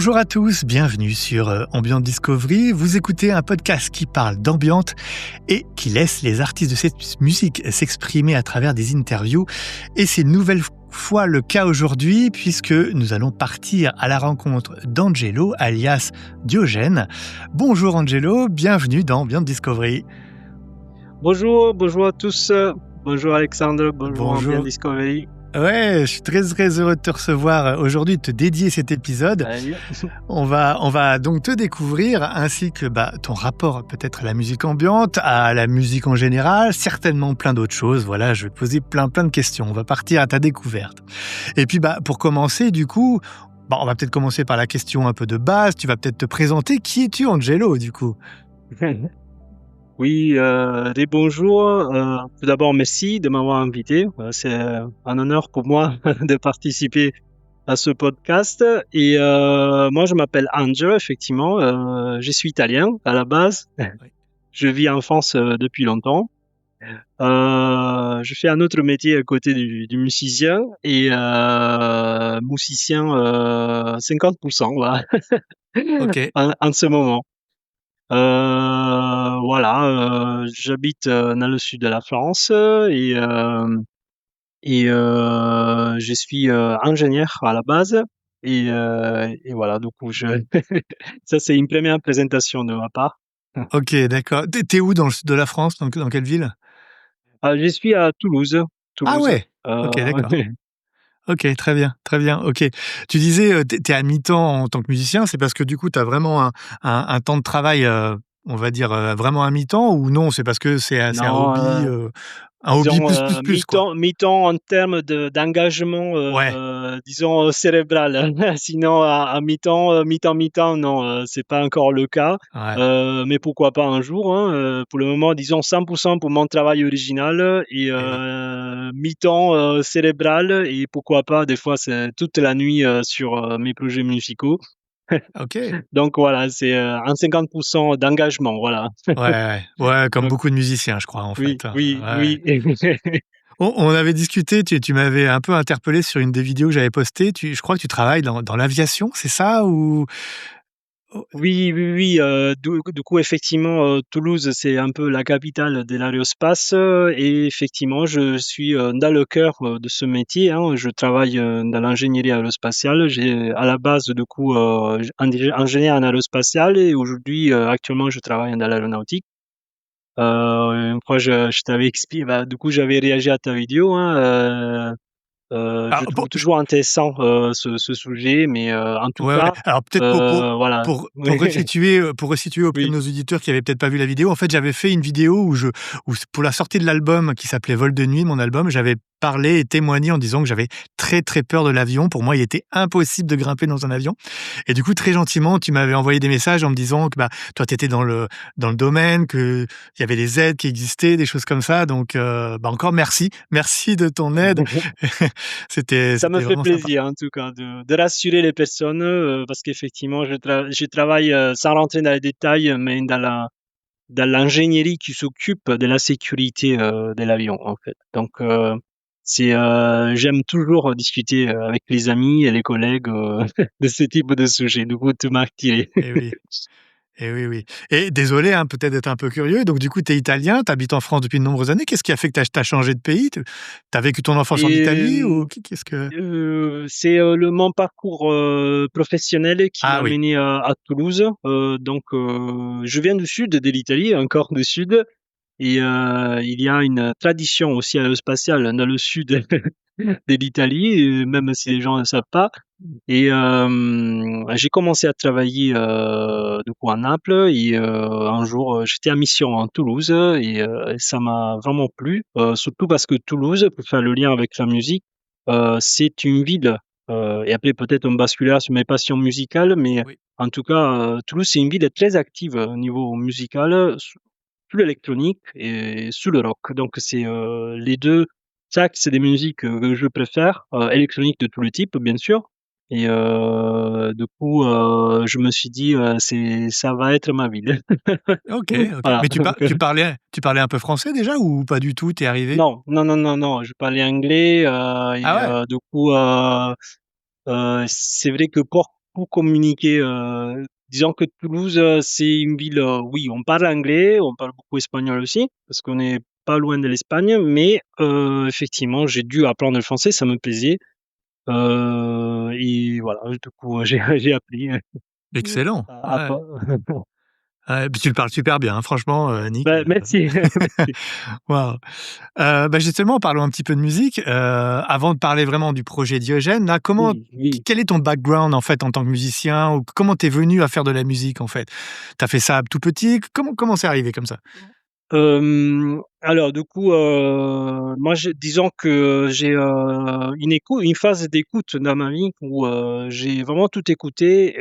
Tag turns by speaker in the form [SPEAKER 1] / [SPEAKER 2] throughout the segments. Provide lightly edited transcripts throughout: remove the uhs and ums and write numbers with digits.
[SPEAKER 1] Bonjour à tous, bienvenue sur Ambient Discovery. Vous écoutez un podcast qui parle d'ambiance et qui laisse les artistes de cette musique s'exprimer à travers des interviews. Et c'est une nouvelle fois le cas aujourd'hui puisque nous allons partir à la rencontre d'Angelo, alias Diogène. Bonjour Angelo, bienvenue dans Ambient Discovery.
[SPEAKER 2] Bonjour à tous. Bonjour Alexandre, bonjour Ambient Discovery.
[SPEAKER 1] Ouais, je suis très heureux de te recevoir aujourd'hui, de te dédier cet épisode.
[SPEAKER 2] Ouais.
[SPEAKER 1] On va donc te découvrir ainsi que ton rapport peut-être à la musique ambiante, à la musique en général, certainement plein d'autres choses. Voilà, je vais te poser plein de questions. On va partir à ta découverte. Et puis pour commencer, du coup, on va peut-être commencer par la question un peu de base. Tu vas peut-être te présenter. Qui es-tu, Angelo, du coup?
[SPEAKER 2] Oui, bonjour. Tout d'abord, merci de m'avoir invité. C'est un honneur pour moi de participer à ce podcast. Et moi, je m'appelle Angelo, effectivement. Je suis italien à la base. Oui. Je vis en France depuis longtemps. Je fais un autre métier à côté du musicien et musicien 50%, voilà.
[SPEAKER 1] Ok.
[SPEAKER 2] En ce moment. J'habite dans le sud de la France et je suis ingénieur à la base et voilà, du coup ça c'est une première présentation de ma part.
[SPEAKER 1] Ok, d'accord. T'es où dans le sud de la France, dans quelle ville?
[SPEAKER 2] Je suis à Toulouse.
[SPEAKER 1] Ah ouais. Ok, d'accord. Ok, très bien. Ok. Tu disais, t'es à mi-temps en tant que musicien, c'est parce que du coup, t'as vraiment un temps de travail, on va dire, vraiment à mi-temps, ou non, c'est parce que c'est un hobby, un hobby
[SPEAKER 2] disons,
[SPEAKER 1] plus, quoi?
[SPEAKER 2] mi-temps en termes d'engagement,
[SPEAKER 1] Ouais.
[SPEAKER 2] disons, cérébral. Sinon, à mi-temps, mi-temps, non, c'est pas encore le cas.
[SPEAKER 1] Ouais.
[SPEAKER 2] Mais pourquoi pas un jour, hein. Pour le moment, disons 100% pour mon travail original et
[SPEAKER 1] Eh oui.
[SPEAKER 2] mi-temps cérébral, et pourquoi pas, des fois, c'est toute la nuit sur mes projets musicaux.
[SPEAKER 1] Ok.
[SPEAKER 2] Donc voilà, c'est un 50% d'engagement, voilà.
[SPEAKER 1] Ouais, comme
[SPEAKER 2] Donc
[SPEAKER 1] beaucoup de musiciens, je crois, en
[SPEAKER 2] oui,
[SPEAKER 1] fait, hein.
[SPEAKER 2] oui,
[SPEAKER 1] Ouais.
[SPEAKER 2] oui.
[SPEAKER 1] On avait discuté, tu m'avais un peu interpellé sur une des vidéos que j'avais postées. Je crois que tu travailles dans l'aviation, c'est ça, ou? Oh,
[SPEAKER 2] Oui, du coup, effectivement, Toulouse, c'est un peu la capitale de l'aérospace, et effectivement, je suis dans le cœur de ce métier, hein. Je travaille dans l'ingénierie aérospatiale. J'ai à la base, du coup, ingénieur en aérospatiale, et aujourd'hui, actuellement, je travaille dans l'aéronautique. Une fois, je t'avais expliqué, du coup, j'avais réagi à ta vidéo, hein. Je
[SPEAKER 1] alors,
[SPEAKER 2] trouve toujours intéressant ce sujet, mais en tout
[SPEAKER 1] ouais.
[SPEAKER 2] cas,
[SPEAKER 1] Alors peut-être
[SPEAKER 2] voilà.
[SPEAKER 1] pour resituer auprès de
[SPEAKER 2] Oui.
[SPEAKER 1] nos auditeurs qui avaient peut-être pas vu la vidéo. En fait, j'avais fait une vidéo où pour la sortie de l'album qui s'appelait Vol de nuit, mon album, j'avais parlé et témoigné en disant que j'avais très peur de l'avion. Pour moi, il était impossible de grimper dans un avion. Et du coup, très gentiment, tu m'avais envoyé des messages en me disant que toi, tu étais dans le domaine, que il y avait des aides qui existaient, des choses comme ça. Donc, encore merci de ton aide. C'était
[SPEAKER 2] Ça me fait
[SPEAKER 1] vraiment sympa.
[SPEAKER 2] plaisir, en tout cas, de rassurer les personnes, parce qu'effectivement, je travaille, sans rentrer dans les détails, mais dans l'ingénierie qui s'occupe de la sécurité de l'avion, en fait. Donc, j'aime toujours discuter avec les amis et les collègues de ce type de sujet. Du coup, tu m'as attiré.
[SPEAKER 1] Eh oui. Et oui. Et désolé, hein, peut-être d'être un peu curieux. Donc, du coup, tu es italien, tu habites en France depuis de nombreuses années. Qu'est-ce qui a fait que tu as changé de pays? Tu as vécu ton enfance en
[SPEAKER 2] Et
[SPEAKER 1] Italie ou qu'est-ce que...
[SPEAKER 2] c'est mon parcours professionnel qui
[SPEAKER 1] Ah
[SPEAKER 2] m'a
[SPEAKER 1] oui,
[SPEAKER 2] mené à Toulouse. Donc, je viens du sud de l'Italie, encore du sud. Et il y a une tradition aussi aérospatiale dans le sud de l'Italie, même si les gens ne savent pas. Et j'ai commencé à travailler du coup à Naples, et un jour j'étais en mission à Toulouse, et ça m'a vraiment plu, surtout parce que Toulouse, pour faire le lien avec la musique, c'est une ville, et après peut-être on basculera sur mes passions musicales, mais
[SPEAKER 1] oui.
[SPEAKER 2] en tout cas, Toulouse, c'est une ville très active au niveau musical, sur l'électronique et sur le rock. Donc c'est les deux tracks, c'est des musiques que je préfère, électronique de tous les types, bien sûr. Et du coup, je me suis dit, ça va être ma ville.
[SPEAKER 1] Ok.
[SPEAKER 2] Voilà.
[SPEAKER 1] Mais tu parlais un peu français déjà ou pas du tout? T'es arrivé?
[SPEAKER 2] Non, je parlais anglais,
[SPEAKER 1] Ah
[SPEAKER 2] et
[SPEAKER 1] ouais?
[SPEAKER 2] du coup, c'est vrai que pour pour communiquer. Disons que Toulouse, c'est une ville, oui, on parle anglais, on parle beaucoup espagnol aussi, parce qu'on n'est pas loin de l'Espagne, mais effectivement, j'ai dû apprendre le français, ça me plaisait. Et voilà, du coup, j'ai appris
[SPEAKER 1] Excellent.
[SPEAKER 2] à
[SPEAKER 1] Ouais. Ouais, puis tu le parles super bien, hein, franchement, Nick,
[SPEAKER 2] bah, merci, merci.
[SPEAKER 1] waouh. Justement, parlons un petit peu de musique. Avant de parler vraiment du projet Diogène, là,
[SPEAKER 2] Oui, oui.
[SPEAKER 1] quel est ton background, en fait, en tant que musicien? Ou comment t'es venu à faire de la musique, en fait? T'as fait ça tout petit? Comment c'est arrivé comme ça?
[SPEAKER 2] Alors du coup, moi disons que j'ai, une phase d'écoute dans ma vie où, j'ai vraiment tout écouté,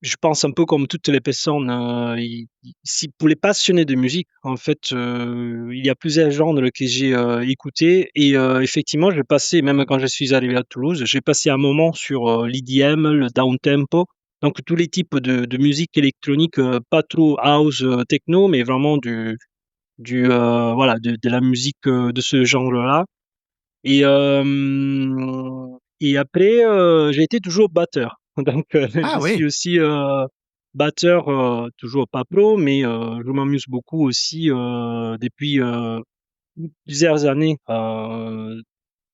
[SPEAKER 2] je pense un peu comme toutes les personnes, si pour les passionnés de musique, en fait, il y a plusieurs genres que j'ai, écoutés et effectivement, j'ai passé même quand je suis arrivé à Toulouse, j'ai passé un moment sur, l'EDM, le downtempo, donc tous les types de musique électronique, pas trop house, techno, mais vraiment voilà, de la musique, de ce genre-là et après, j'ai été toujours batteur. Donc
[SPEAKER 1] Ah
[SPEAKER 2] je suis
[SPEAKER 1] oui!
[SPEAKER 2] aussi, batteur, toujours pas pro, mais je m'amuse beaucoup aussi, depuis, plusieurs années,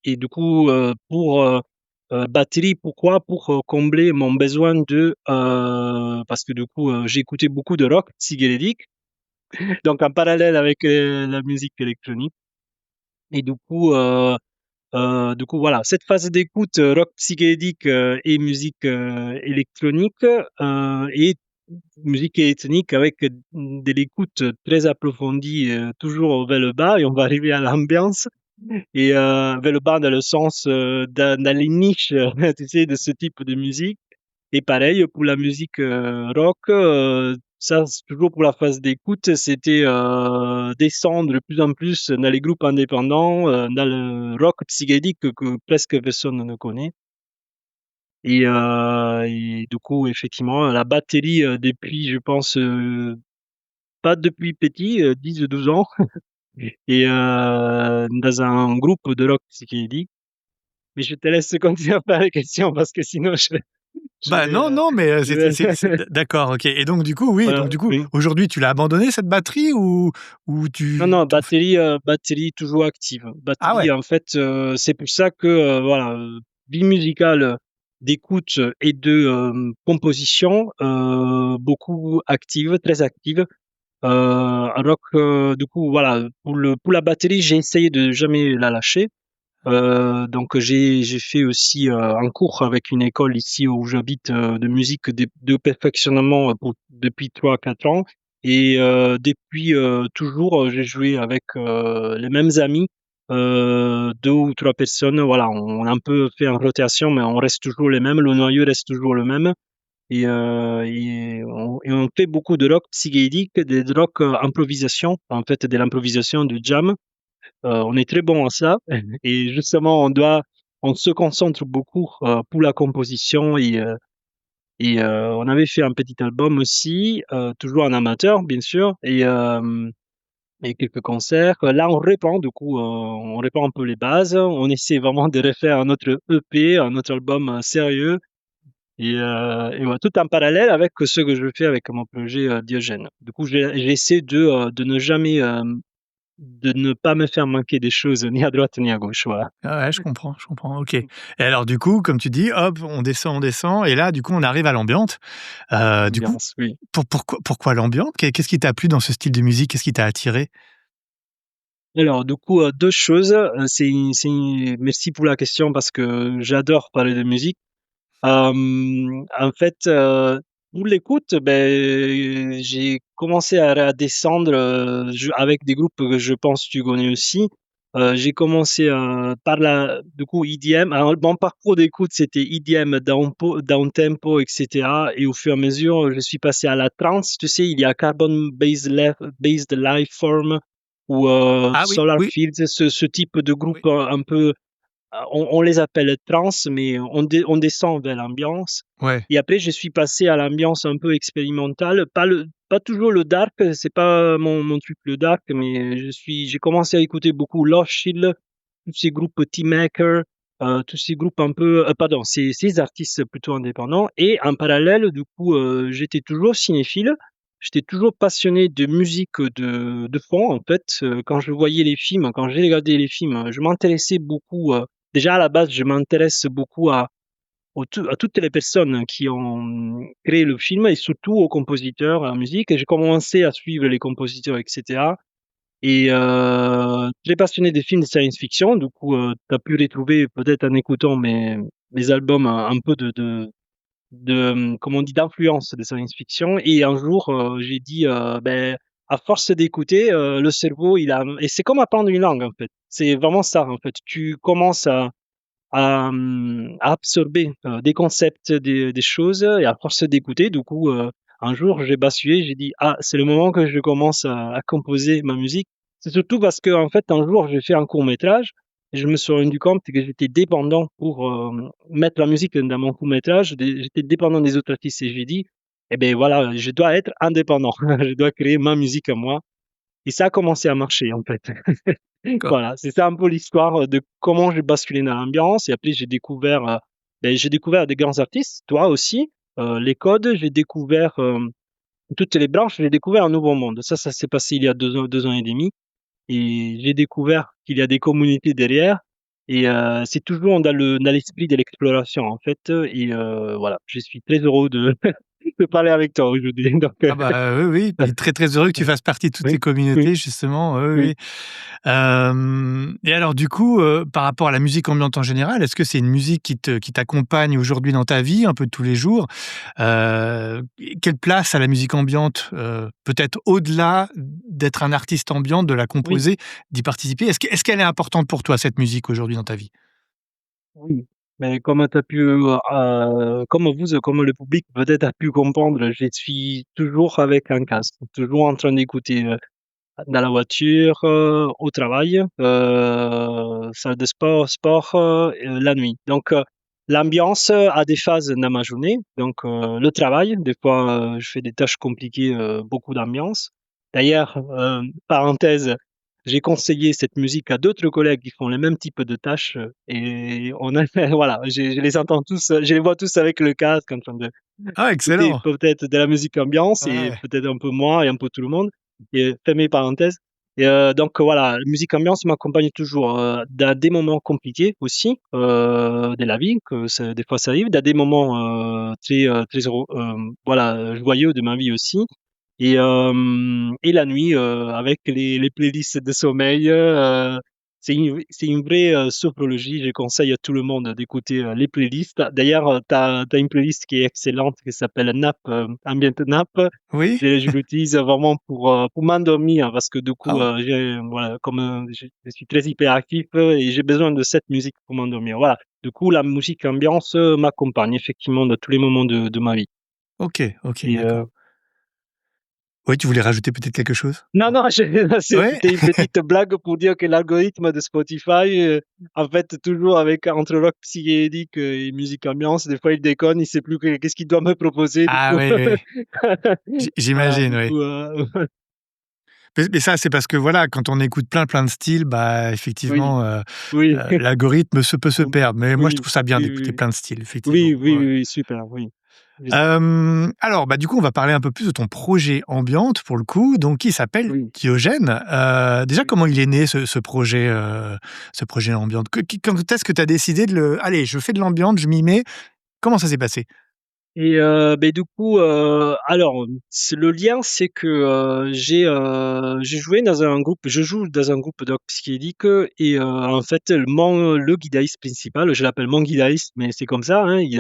[SPEAKER 2] et du coup, pour, batterie, pourquoi? Pour, combler mon besoin parce que du coup, j'écoutais beaucoup de rock psychédélique, donc en parallèle avec, la musique électronique et du coup, voilà, cette phase d'écoute, rock psychédélique, et musique, électronique, et musique électronique avec, de l'écoute très approfondie, toujours vers le bas et on va arriver à l'ambiance et vers le bas dans le sens, dans les niches, tu sais, de ce type de musique. Et pareil pour la musique, rock, ça c'est toujours pour la phase d'écoute, c'était, descendre de plus en plus dans les groupes indépendants, dans le rock psychédélique que presque personne ne connaît et du coup effectivement la batterie, depuis je pense, pas depuis petit, 10 ou 12 ans et dans un groupe de rock psychédélique. Mais je te laisse continuer à faire les questions parce que sinon je
[SPEAKER 1] Bah,
[SPEAKER 2] vais,
[SPEAKER 1] non, non, mais
[SPEAKER 2] je vais
[SPEAKER 1] c'est d'accord, OK, et donc du coup, oui,
[SPEAKER 2] voilà,
[SPEAKER 1] donc du coup,
[SPEAKER 2] oui.
[SPEAKER 1] aujourd'hui, tu l'as abandonné cette batterie ou
[SPEAKER 2] Non,
[SPEAKER 1] tu
[SPEAKER 2] non,
[SPEAKER 1] tu f
[SPEAKER 2] batterie toujours active.
[SPEAKER 1] ah
[SPEAKER 2] Batterie,
[SPEAKER 1] ouais,
[SPEAKER 2] en fait, c'est pour ça que, voilà, vie musicale, d'écoute et de, composition, beaucoup active, très active. Alors que, du coup, voilà, pour la batterie, j'ai essayé de jamais la lâcher. Donc j'ai fait aussi, un cours avec une école ici où j'habite, de musique de perfectionnement, depuis 3 4 ans et depuis, toujours, j'ai joué avec, les mêmes amis, 2 ou 3 personnes, voilà, on a un peu fait en rotation, mais on reste toujours les mêmes, le noyau reste toujours le même et on fait beaucoup de rock psychédélique, de rock, improvisation, en fait, de l'improvisation, du jam. On est très bon en ça et justement on se concentre beaucoup, pour la composition on avait fait un petit album aussi, toujours en amateur bien sûr et quelques concerts. Là, on reprend du coup, on reprend un peu les bases. On essaie vraiment de refaire un autre EP, un autre album, sérieux et ouais, tout en parallèle avec ce que je fais avec mon projet, Diogène. Du coup, j'essaie de ne jamais, de ne pas me faire manquer des choses ni à droite ni à gauche, voilà.
[SPEAKER 1] ah ouais, je comprends, OK, et alors du coup, comme tu dis, hop, on descend et là, du coup, on arrive à l'ambiante. Du coup,
[SPEAKER 2] Ambiance, oui.
[SPEAKER 1] pourquoi l'ambiante? Qu'est-ce qui t'a plu dans ce style de musique? Qu'est-ce qui t'a attiré?
[SPEAKER 2] Alors du coup, 2 choses, merci pour la question parce que j'adore parler de musique. En fait, pour l'écoute, j'ai commencé à descendre, je avec des groupes que je pense tu connais aussi. J'ai commencé, par la du coup EDM. Alors mon parcours d'écoute, c'était EDM, downtempo et cetera et au fur et à mesure, je suis passé à la trance. Tu sais, il y a Based Lifeform ou
[SPEAKER 1] Ah oui,
[SPEAKER 2] Solar
[SPEAKER 1] oui,
[SPEAKER 2] Fields, ce type de groupe,
[SPEAKER 1] oui,
[SPEAKER 2] un peu on les appelle trance, mais on descend vers l'ambiance.
[SPEAKER 1] ouais,
[SPEAKER 2] Et après, je suis passé à l'ambiance un peu expérimentale, pas toujours le dark, c'est pas mon truc le dark, mais j'ai commencé à écouter beaucoup Lost Child, tous ces groupes Team Maker, tous ces groupes un peu, pardon, ces artistes plutôt indépendants. Et en parallèle, du coup, j'étais toujours cinéphile. J'étais toujours passionné de musique de fond, en fait. Quand je voyais les films, quand j'ai regardé les films, je m'intéressais beaucoup. Déjà à la base, je m'intéresse beaucoup à toutes les personnes qui ont créé le film et surtout aux compositeurs, à la musique. Et j'ai commencé à suivre les compositeurs, etc. Et très passionné des films de science-fiction. Du coup, tu as pu retrouver peut-être en écoutant mes albums un peu comment on dit, d'influence de science-fiction. Et un jour, j'ai dit, ben, à force d'écouter, le cerveau, et c'est comme apprendre une langue, en fait. C'est vraiment ça, en fait. Tu commences à absorber des concepts, des choses, et à force d'écouter, du coup, un jour, j'ai basculé, j'ai dit, ah, c'est le moment que je commence à composer ma musique. C'est surtout parce que, en fait, un jour, j'ai fait un court métrage et je me suis rendu compte que j'étais dépendant pour mettre la musique dans mon court métrage. J'étais dépendant des autres artistes et j'ai dit, eh ben voilà, je dois être indépendant. Je dois créer ma musique à moi. Et ça a commencé à marcher, en fait.
[SPEAKER 1] D'accord.
[SPEAKER 2] Voilà, c'est ça un peu l'histoire de comment j'ai basculé dans l'ambiance. Et après, j'ai découvert des grands artistes, toi aussi, les codes, j'ai découvert toutes les branches, j'ai découvert un nouveau monde. Ça s'est passé il y a 2 ans et demi. Et j'ai découvert qu'il y a des communautés derrière. Et c'est toujours dans l'esprit de l'exploration, en fait. Et voilà, je suis très heureux de parler avec toi aujourd'hui. Donc,
[SPEAKER 1] Ah bah, oui, oui, et très, très heureux que tu fasses partie de toutes ces
[SPEAKER 2] oui, oui,
[SPEAKER 1] communautés justement, oui,
[SPEAKER 2] oui,
[SPEAKER 1] oui. Et alors du coup, par rapport à la musique ambiante en général, est-ce que c'est une musique qui t'accompagne aujourd'hui dans ta vie, un peu tous les jours? Quelle place a la musique ambiante, peut-être au-delà d'être un artiste ambiant, de la
[SPEAKER 2] oui.
[SPEAKER 1] composer, d'y participer? Est-ce qu'elle est importante pour toi, cette musique, aujourd'hui dans ta vie?
[SPEAKER 2] Oui, mais comme tu as pu, comme le public peut-être a pu comprendre, je suis toujours avec un casque, toujours en train d'écouter, dans la voiture, au travail, salle de sport, la nuit. Donc, l'ambiance a des phases dans ma journée. Donc, le travail, des fois, je fais des tâches compliquées, beaucoup d'ambiance. D'ailleurs, parenthèse, j'ai conseillé cette musique à d'autres collègues qui font le même type de tâches, et on a voilà, je les entends tous, je les vois tous avec le casque en train
[SPEAKER 1] Ah
[SPEAKER 2] d'écouter
[SPEAKER 1] excellent!
[SPEAKER 2] peut-être de la musique ambiance et
[SPEAKER 1] Ouais.
[SPEAKER 2] peut-être un peu moi et un peu tout le monde. Et fermez parenthèses. Et donc voilà, la musique ambiance m'accompagne toujours, dans des moments compliqués aussi, de la vie, que des fois ça arrive, dans des moments très heureux, voilà, joyeux de ma vie aussi. Et la nuit, avec les playlists de sommeil, c'est une vraie sophrologie. Je conseille à tout le monde d'écouter les playlists. D'ailleurs, tu as une playlist qui est excellente qui s'appelle Nap, Ambient Nap.
[SPEAKER 1] Oui?
[SPEAKER 2] Je l'utilise vraiment pour m'endormir parce que du coup,
[SPEAKER 1] Ah!
[SPEAKER 2] voilà, comme je suis très hyperactif et j'ai besoin de cette musique pour m'endormir. Voilà. Du coup, la musique ambiance m'accompagne effectivement dans tous les moments de ma vie.
[SPEAKER 1] OK, OK,
[SPEAKER 2] Et
[SPEAKER 1] d'accord. Oui, tu voulais rajouter peut-être quelque chose?
[SPEAKER 2] non, non,
[SPEAKER 1] Ouais?
[SPEAKER 2] c'était une petite blague pour dire que l'algorithme de Spotify, en fait, toujours avec entre rock psychédélique et musique ambiance, des fois, il déconne, il sait plus qu'est-ce qu'il doit me proposer, du
[SPEAKER 1] Ah
[SPEAKER 2] coup.
[SPEAKER 1] oui, oui.
[SPEAKER 2] Voilà,
[SPEAKER 1] J'imagine,
[SPEAKER 2] du
[SPEAKER 1] oui.
[SPEAKER 2] coup,
[SPEAKER 1] Mais ça, c'est parce que voilà, quand on écoute plein, plein de styles, bah,
[SPEAKER 2] oui,
[SPEAKER 1] effectivement,
[SPEAKER 2] oui,
[SPEAKER 1] l'algorithme peut se
[SPEAKER 2] on
[SPEAKER 1] perdre. Mais moi, je
[SPEAKER 2] oui,
[SPEAKER 1] trouve ça bien
[SPEAKER 2] oui,
[SPEAKER 1] d'écouter
[SPEAKER 2] oui,
[SPEAKER 1] plein de styles,
[SPEAKER 2] oui,
[SPEAKER 1] effectivement.
[SPEAKER 2] oui,
[SPEAKER 1] Ouais.
[SPEAKER 2] oui, oui, super, oui. Je
[SPEAKER 1] Alors, bah, du coup, on va parler un peu plus de ton projet ambiante, pour le coup, donc qui s'appelle
[SPEAKER 2] oui,
[SPEAKER 1] Diogène. Déjà,
[SPEAKER 2] oui.
[SPEAKER 1] comment il est né ce projet ambiante? Quand est-ce que tu as décidé de le: «Allez, je fais de l'ambiante, je m'y mets». Comment ça s'est passé?
[SPEAKER 2] Et beh, du coup, alors, c'est le lien, c'est que, je joue dans un groupe de rock psychédélique, et en fait, le guitariste principal, je l'appelle mon guitariste, mais c'est comme ça, hein,
[SPEAKER 1] Oui.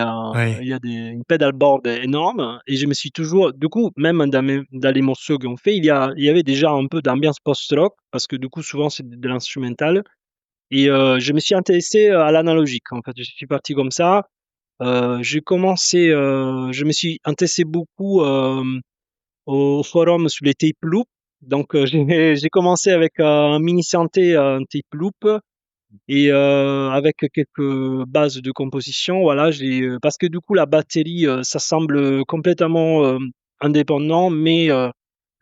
[SPEAKER 2] il y a une pedalboard énorme et je me suis toujours du coup, même dans les morceaux qu'on fait, il y avait déjà un peu d'ambiance post-rock parce que du coup, souvent, c'est de l'instrumental. Et je me suis intéressé à l'analogique, en fait. Je suis parti comme ça. Je me suis intéressé beaucoup, au forum sur les tape loops. Donc, j'ai commencé avec un mini synthé, un tape loop et avec quelques bases de composition. Voilà, parce que du coup la batterie, ça semble complètement, indépendant, mais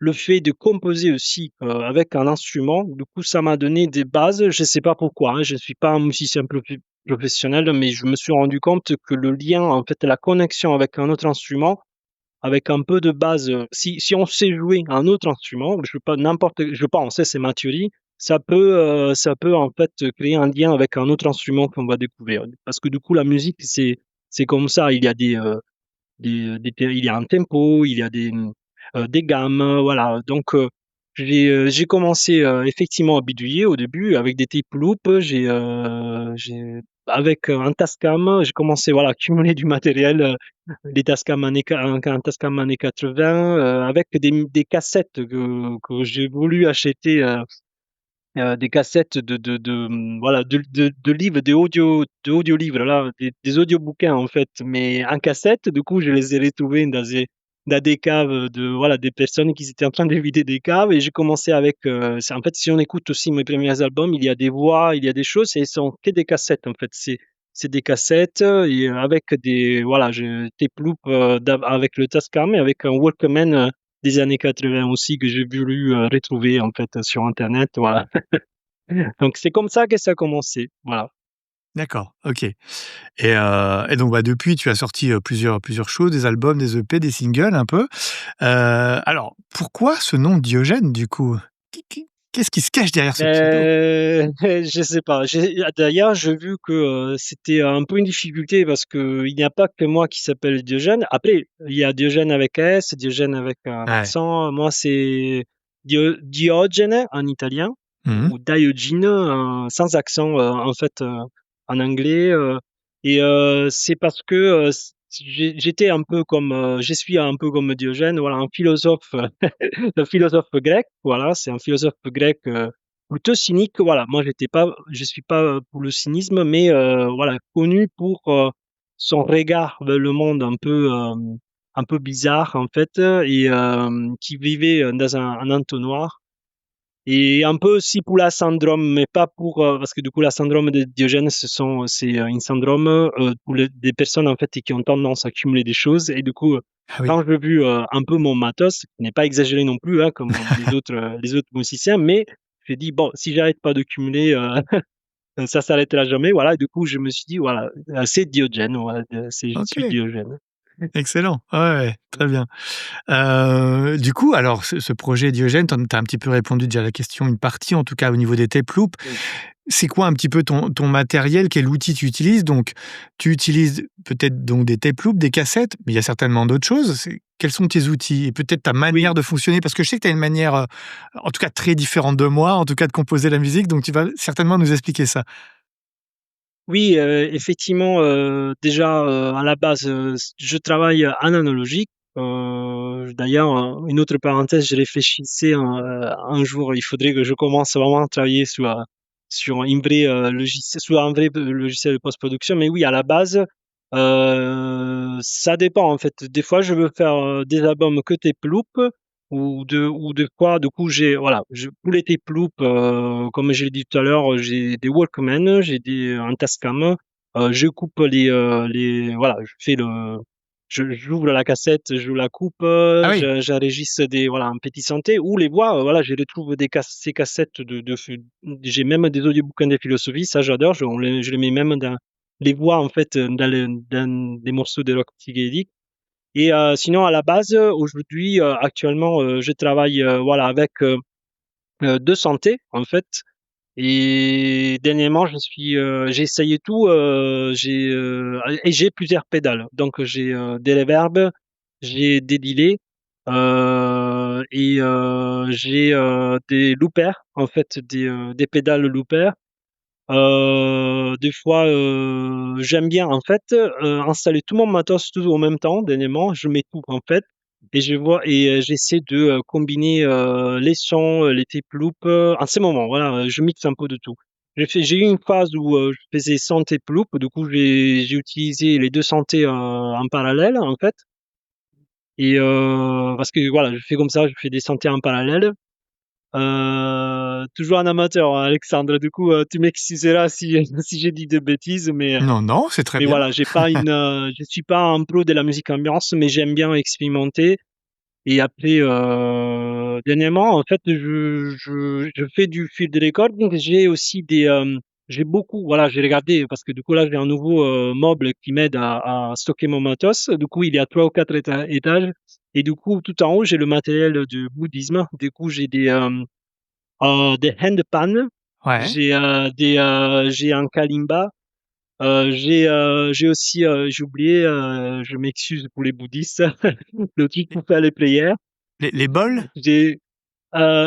[SPEAKER 2] le fait de composer aussi, avec un instrument, du coup ça m'a donné des bases. Je sais pas pourquoi, hein, je ne suis pas un musicien professionnel, mais je me suis rendu compte que le lien, en fait, la connexion avec un autre instrument, avec un peu de base, si on sait jouer un autre instrument, je pense, hein, c'est ma théorie, ça peut en fait créer un lien avec un autre instrument qu'on va découvrir. Parce que du coup, la musique, c'est comme ça. Il y a il y a un tempo, il y a des gammes, voilà. Donc, j'ai commencé effectivement à bidouiller au début avec des tape loops. Avec un Tascam, j'ai commencé voilà, à accumuler du matériel, des Tascam un Tascam années 80, avec des cassettes que j'ai voulu acheter. Des cassettes voilà de livres, de audio-livres là, des audiobouquins en fait, mais en cassette. Du coup, je les ai retrouvés dans des caves de voilà des personnes qui étaient en train de vider des caves et j'ai commencé avec. En fait, si on écoute aussi mes premiers albums, il y a des voix, il y a des choses et ce sont que des cassettes en fait. C'est des cassettes et avec des voilà, des loops avec le Tascam et avec un Walkman des années 80 aussi que j'ai voulu retrouver en fait sur Internet. Voilà. Donc c'est comme ça que ça a commencé, voilà.
[SPEAKER 1] D'accord, OK. Et donc, bah, depuis, tu as sorti, plusieurs choses, des albums, des EP, des singles un peu. Alors, pourquoi ce nom Diogène, du coup? Qu'est-ce qui se cache derrière ce pseudo?
[SPEAKER 2] Je sais pas. D'ailleurs, j'ai vu que, c'était un peu une difficulté parce que il n'y a pas que moi qui s'appelle Diogène. Après, il y a Diogène avec S, Diogène avec un
[SPEAKER 1] Ouais.
[SPEAKER 2] accent. Moi, c'est Diogene en italien
[SPEAKER 1] Mmh.
[SPEAKER 2] ou Diogene, sans accent, en fait, en anglais, c'est parce que, j'étais un peu comme, je suis un peu comme Diogène, voilà, un philosophe, un philosophe grec, voilà, c'est un philosophe grec, plutôt cynique, voilà. Moi, je suis pas pour le cynisme, mais voilà, connu pour son regard vers le monde un peu bizarre, en fait, et qui vivait dans un entonnoir. Et un peu aussi pour la syndrome, mais pas pour parce que du coup la syndrome de Diogène, c'est un syndrome pour des personnes en fait qui ont tendance à accumuler des choses. Et du coup,
[SPEAKER 1] Ah oui.
[SPEAKER 2] quand j'ai vu un peu mon matos, qui n'est pas exagéré non plus, hein, comme les autres musiciens, mais j'ai dit bon, si j'arrête pas de cumuler, ça s'arrêtera jamais. Voilà. Et du coup, je me suis dit voilà, c'est Diogène, voilà, je suis
[SPEAKER 1] OK,
[SPEAKER 2] Diogène.
[SPEAKER 1] excellent. Ouais, ouais, très bien. Du coup, alors ce projet Diogène, tu as un petit peu répondu déjà à la question, une partie en tout cas au niveau des tape loops.
[SPEAKER 2] Oui.
[SPEAKER 1] C'est quoi un petit peu ton matériel? Quel outil tu utilises? Donc, tu utilises peut-être donc des tape loops, des cassettes, mais il y a certainement d'autres choses. Quels sont tes outils? Et peut-être ta
[SPEAKER 2] Oui.
[SPEAKER 1] manière de fonctionner? Parce que je sais que tu as une manière, en tout cas très différente de moi, en tout cas de composer la musique, donc tu vas certainement nous expliquer ça.
[SPEAKER 2] Oui, effectivement, déjà, à la base, je travaille en analogique. D'ailleurs, une autre parenthèse, je réfléchissais un jour, il faudrait que je commence vraiment à travailler sur une vraie, logiciel sur un vrai logiciel de post-production. Mais oui, à la base, ça dépend, en fait. Des fois, je veux faire, des albums que tape loop ou de quoi. Du coup, voilà, pour les tape loop, comme je l'ai dit tout à l'heure, j'ai des Walkman, j'ai un Tascam. Je coupe voilà, j'ouvre la cassette, je la coupe,
[SPEAKER 1] Ah oui,
[SPEAKER 2] j'enregistre voilà, un petit synthé ou les voix, voilà, je retrouve ces cassettes j'ai même des audiobooks de philosophie, ça j'adore, je les mets même dans les voix, en fait, dans des morceaux de rock psychédélique. Et sinon, à la base, aujourd'hui, actuellement, je travaille, voilà, avec 2 synthés, en fait. Et dernièrement, j'ai essayé tout, et j'ai plusieurs pédales. Donc j'ai des reverbs, j'ai des delays, et j'ai des loopers, en fait, des pédales loopers. Des fois, j'aime bien en fait, installer tout mon matos tout en même temps. Dernièrement, je mets tout en fait j'essaie de, combiner, les sons, les tape loops, en ce moment, voilà, je mixe un peu de tout. J'ai eu une phase où, je faisais sans tape loop, du coup j'ai utilisé les 2 synthés, en parallèle en fait. Et parce que voilà, je fais comme ça, je fais des synthés en parallèle. Toujours un amateur, hein, Alexandre. Du coup, tu m'excuseras si si j'ai dit des bêtises,
[SPEAKER 1] non, non, c'est très
[SPEAKER 2] mais
[SPEAKER 1] bien.
[SPEAKER 2] voilà, je suis pas un pro de la musique ambiance, mais j'aime bien expérimenter. Et après, dernièrement, en fait, je fais du field recording. J'ai aussi j'ai beaucoup, voilà, j'ai regardé parce que du coup là j'ai un nouveau meuble qui m'aide à stocker mon matos. Du coup il y a 3 ou 4 étages et du coup tout en haut j'ai le matériel du bouddhisme. Du coup j'ai des handpans,
[SPEAKER 1] Ouais.
[SPEAKER 2] j'ai un kalimba, j'ai aussi j'ai oublié, je m'excuse pour les bouddhistes, le truc
[SPEAKER 1] Les,
[SPEAKER 2] pour faire les prières.
[SPEAKER 1] les bols?
[SPEAKER 2] J'ai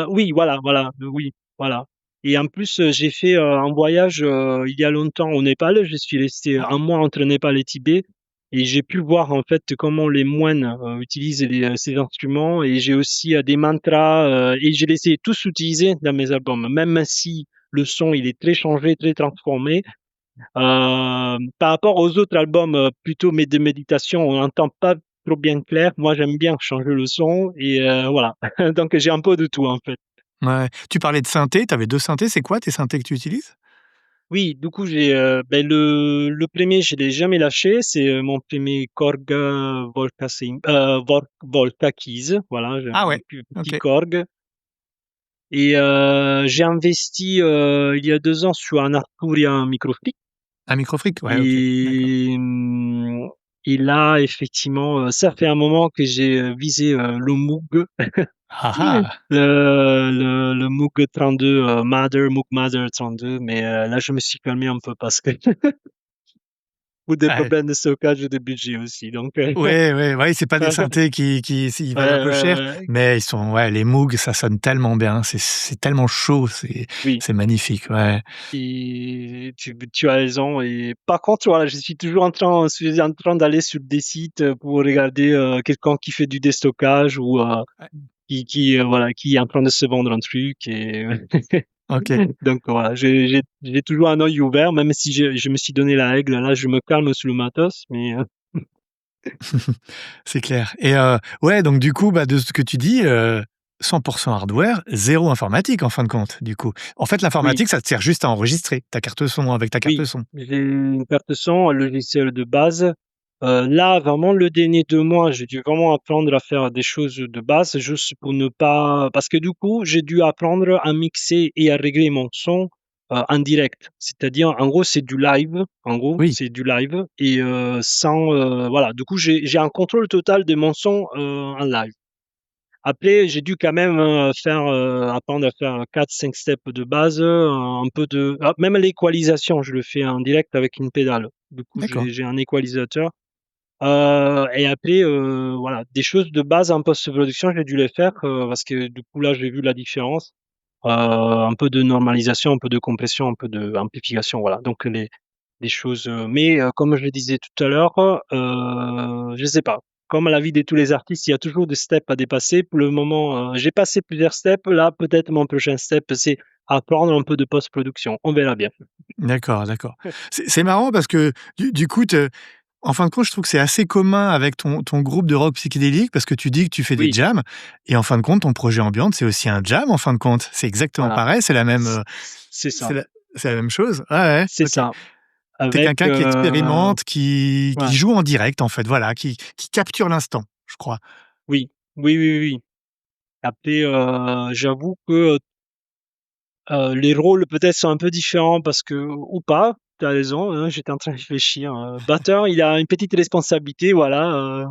[SPEAKER 2] oui, voilà, oui, voilà. Et en plus, j'ai fait, un voyage, il y a longtemps au Népal. Je suis resté
[SPEAKER 1] Ah,
[SPEAKER 2] 1 mois entre Népal et Tibet et j'ai pu voir, en fait, comment les moines, utilisent ces instruments et j'ai aussi, des mantras, et je les ai tous utilisés dans mes albums. Même si le son, il est très changé, très transformé, par rapport aux autres albums, plutôt de méditation, on n'entend pas trop bien clair. Moi, j'aime bien changer le son et voilà. Donc j'ai un peu de tout, en fait.
[SPEAKER 1] ouais. Tu parlais de synthé, tu avais 2 synthés, c'est quoi tes synthés que tu utilises?
[SPEAKER 2] Oui, du coup, le 1er, je l'ai jamais lâché. C'est, mon premier Korg, Volca Keys. Voilà, j'ai
[SPEAKER 1] Ah
[SPEAKER 2] un
[SPEAKER 1] ouais,
[SPEAKER 2] petit
[SPEAKER 1] OK.
[SPEAKER 2] Korg et j'ai investi, il y a 2 ans sur un Arturia Microflick.
[SPEAKER 1] Un micro-fric? Ouais, OK, d'accord.
[SPEAKER 2] Et, et là, effectivement, ça fait un moment que j'ai visé le Moog,
[SPEAKER 1] Ah ah!
[SPEAKER 2] le Moog 32, Moog Mother 32, mais là, je me suis calmé un peu parce que pour des
[SPEAKER 1] Ouais.
[SPEAKER 2] problèmes de stockage et de budget aussi. Donc,
[SPEAKER 1] Ouais, ouais, ouais, c'est pas des
[SPEAKER 2] ouais,
[SPEAKER 1] synthés ils valent un peu
[SPEAKER 2] ouais,
[SPEAKER 1] cher,
[SPEAKER 2] ouais,
[SPEAKER 1] mais ils sont ouais, les Moog, ça sonne tellement bien, c'est tellement chaud,
[SPEAKER 2] oui.
[SPEAKER 1] c'est magnifique, ouais.
[SPEAKER 2] Et tu as raison. Et par contre, voilà, je suis en train d'aller sur des sites pour regarder quelqu'un qui fait du déstockage ou
[SPEAKER 1] Ouais,
[SPEAKER 2] voilà, qui est en train de se vendre un truc et
[SPEAKER 1] OK.
[SPEAKER 2] donc voilà, j'ai toujours un œil ouvert, même si je me suis donné la règle, là, je me calme sur le matos, mais
[SPEAKER 1] C'est clair et ouais, donc du coup, bah, de ce que tu dis, 100 hardware, 0 informatique en fin de compte, du coup. En fait,
[SPEAKER 2] oui,
[SPEAKER 1] l'informatique, ça te sert juste à enregistrer ta carte son avec ta carte
[SPEAKER 2] oui,
[SPEAKER 1] son?
[SPEAKER 2] j'ai une carte son, un logiciel de base. Là, vraiment, le dernier 2 mois, j'ai dû vraiment apprendre à faire des choses de base, juste pour ne pas parce que du coup, j'ai dû apprendre à mixer et à régler mon son, en direct. C'est-à-dire, en gros, c'est du live, en gros,
[SPEAKER 1] Oui,
[SPEAKER 2] c'est du live et sans, voilà, du coup, j'ai un contrôle total de mon son, en live. Après, j'ai dû quand même, apprendre à faire 4, 5 steps de base, un peu de même l'équalisation, je le fais en direct avec une pédale. Du coup,
[SPEAKER 1] d'accord.
[SPEAKER 2] j'ai un équalisateur, et après, voilà, des choses de base en post-production, j'ai dû les faire, parce que du coup, là, j'ai vu la différence. Un peu de normalisation, un peu de compression, un peu d'amplification, voilà, donc les choses, mais comme je le disais tout à l'heure, je sais pas. Comme la vie de tous les artistes, il y a toujours des steps à dépasser. Pour le moment, j'ai passé plusieurs steps. Là, peut-être mon prochain step, c'est apprendre un peu de post-production. On verra bien.
[SPEAKER 1] D'accord, d'accord. C'est marrant parce que du coup, en fin de compte, je trouve que c'est assez commun avec ton groupe de rock psychédélique parce que tu dis que tu fais des
[SPEAKER 2] Oui,
[SPEAKER 1] jams et en fin de compte, ton projet Ambient, c'est aussi un jam en fin de compte. C'est exactement
[SPEAKER 2] voilà,
[SPEAKER 1] pareil, c'est la même,
[SPEAKER 2] c'est ça,
[SPEAKER 1] c'est la même chose? Ouais, ouais,
[SPEAKER 2] c'est
[SPEAKER 1] OK.
[SPEAKER 2] ça.
[SPEAKER 1] Tu es
[SPEAKER 2] Avec,
[SPEAKER 1] quelqu'un qui expérimente, qui
[SPEAKER 2] ouais,
[SPEAKER 1] joue en direct en fait, voilà, qui capture l'instant, je crois.
[SPEAKER 2] oui, oui. Après, j'avoue que les rôles peut-être sont un peu différents parce que ou pas, tu as raison, hein, j'étais en train de réfléchir, batteur, il a une petite responsabilité, voilà,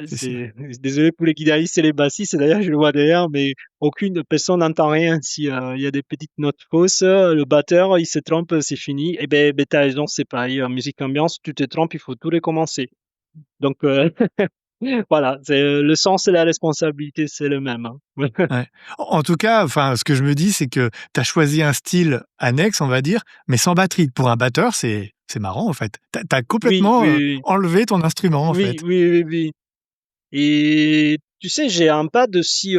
[SPEAKER 1] C'est sûr.
[SPEAKER 2] c'est désolé pour les guitaristes et les bassistes, d'ailleurs je le vois derrière, mais aucune personne n'entend rien si, il y a des petites notes fausses, le batteur, il se trompe, c'est fini et tu as raison, c'est pareil en musique ambiance, tu te trompes, il faut tout recommencer. Donc voilà, c'est, le sens et la responsabilité, c'est le même, hein.
[SPEAKER 1] Ouais. En tout cas, enfin, ce que je me dis, c'est que tu as choisi un style annexe, on va dire, mais sans batterie. Pour un batteur, c'est marrant en fait. Tu as
[SPEAKER 2] Oui,
[SPEAKER 1] complètement,
[SPEAKER 2] oui,
[SPEAKER 1] enlevé ton instrument en
[SPEAKER 2] oui,
[SPEAKER 1] fait.
[SPEAKER 2] oui, oui, oui, oui. Et tu sais, j'ai un pad aussi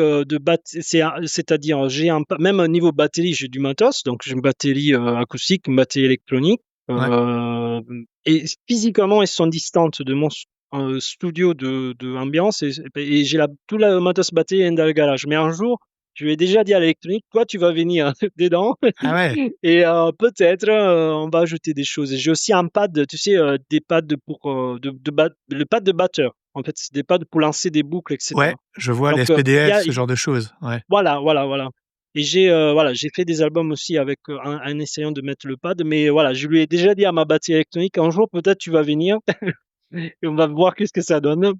[SPEAKER 2] c'est-à-dire j'ai un pad, même au niveau batterie, j'ai du matos, donc j'ai une batterie acoustique, une batterie électronique.
[SPEAKER 1] Ouais.
[SPEAKER 2] Et physiquement, elles sont distantes de mon studio de ambiance et j'ai tout le matos batterie est dans le garage. Mais un jour, je lui ai déjà dit à l'électronique, toi, tu vas venir dedans
[SPEAKER 1] Ah ouais.
[SPEAKER 2] et peut-être on va ajouter des choses. Et j'ai aussi un pad, tu sais, des pads pour le pad de batteur. En fait, c'est des pads pour lancer des boucles, etc.
[SPEAKER 1] Ouais, je vois les
[SPEAKER 2] Donc, il y
[SPEAKER 1] SPDF,
[SPEAKER 2] a,
[SPEAKER 1] ce genre de choses. Ouais.
[SPEAKER 2] voilà. Et j'ai fait des albums aussi avec en essayant de mettre le pad. Mais voilà, je lui ai déjà dit à ma batterie électronique, un jour peut-être tu vas venir et on va voir qu'est-ce que ça donne.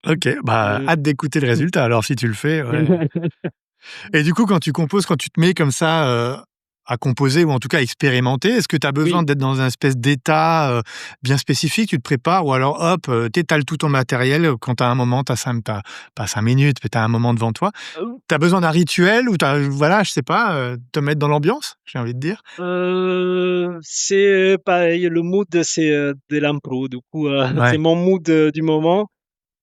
[SPEAKER 1] OK, bah,
[SPEAKER 2] Euh,
[SPEAKER 1] hâte d'écouter le résultat alors si tu le fais, ouais. Et du coup, quand tu composes, quand tu te mets comme ça, à composer ou en tout cas à expérimenter, est-ce que tu as besoin
[SPEAKER 2] oui.
[SPEAKER 1] d'être dans un espèce d'état, bien spécifique? Tu te prépares ou alors hop, tu étales tout ton matériel, quand tu as un moment, tu as 5 pas 5 minutes, mais tu as un moment devant toi. Tu as besoin d'un rituel ou tu as voilà, je sais pas, te mettre dans l'ambiance, j'ai envie de dire?
[SPEAKER 2] C'est pareil, le mood, c'est de l'impro. Du coup, c'est
[SPEAKER 1] Ouais,
[SPEAKER 2] mon mood du moment.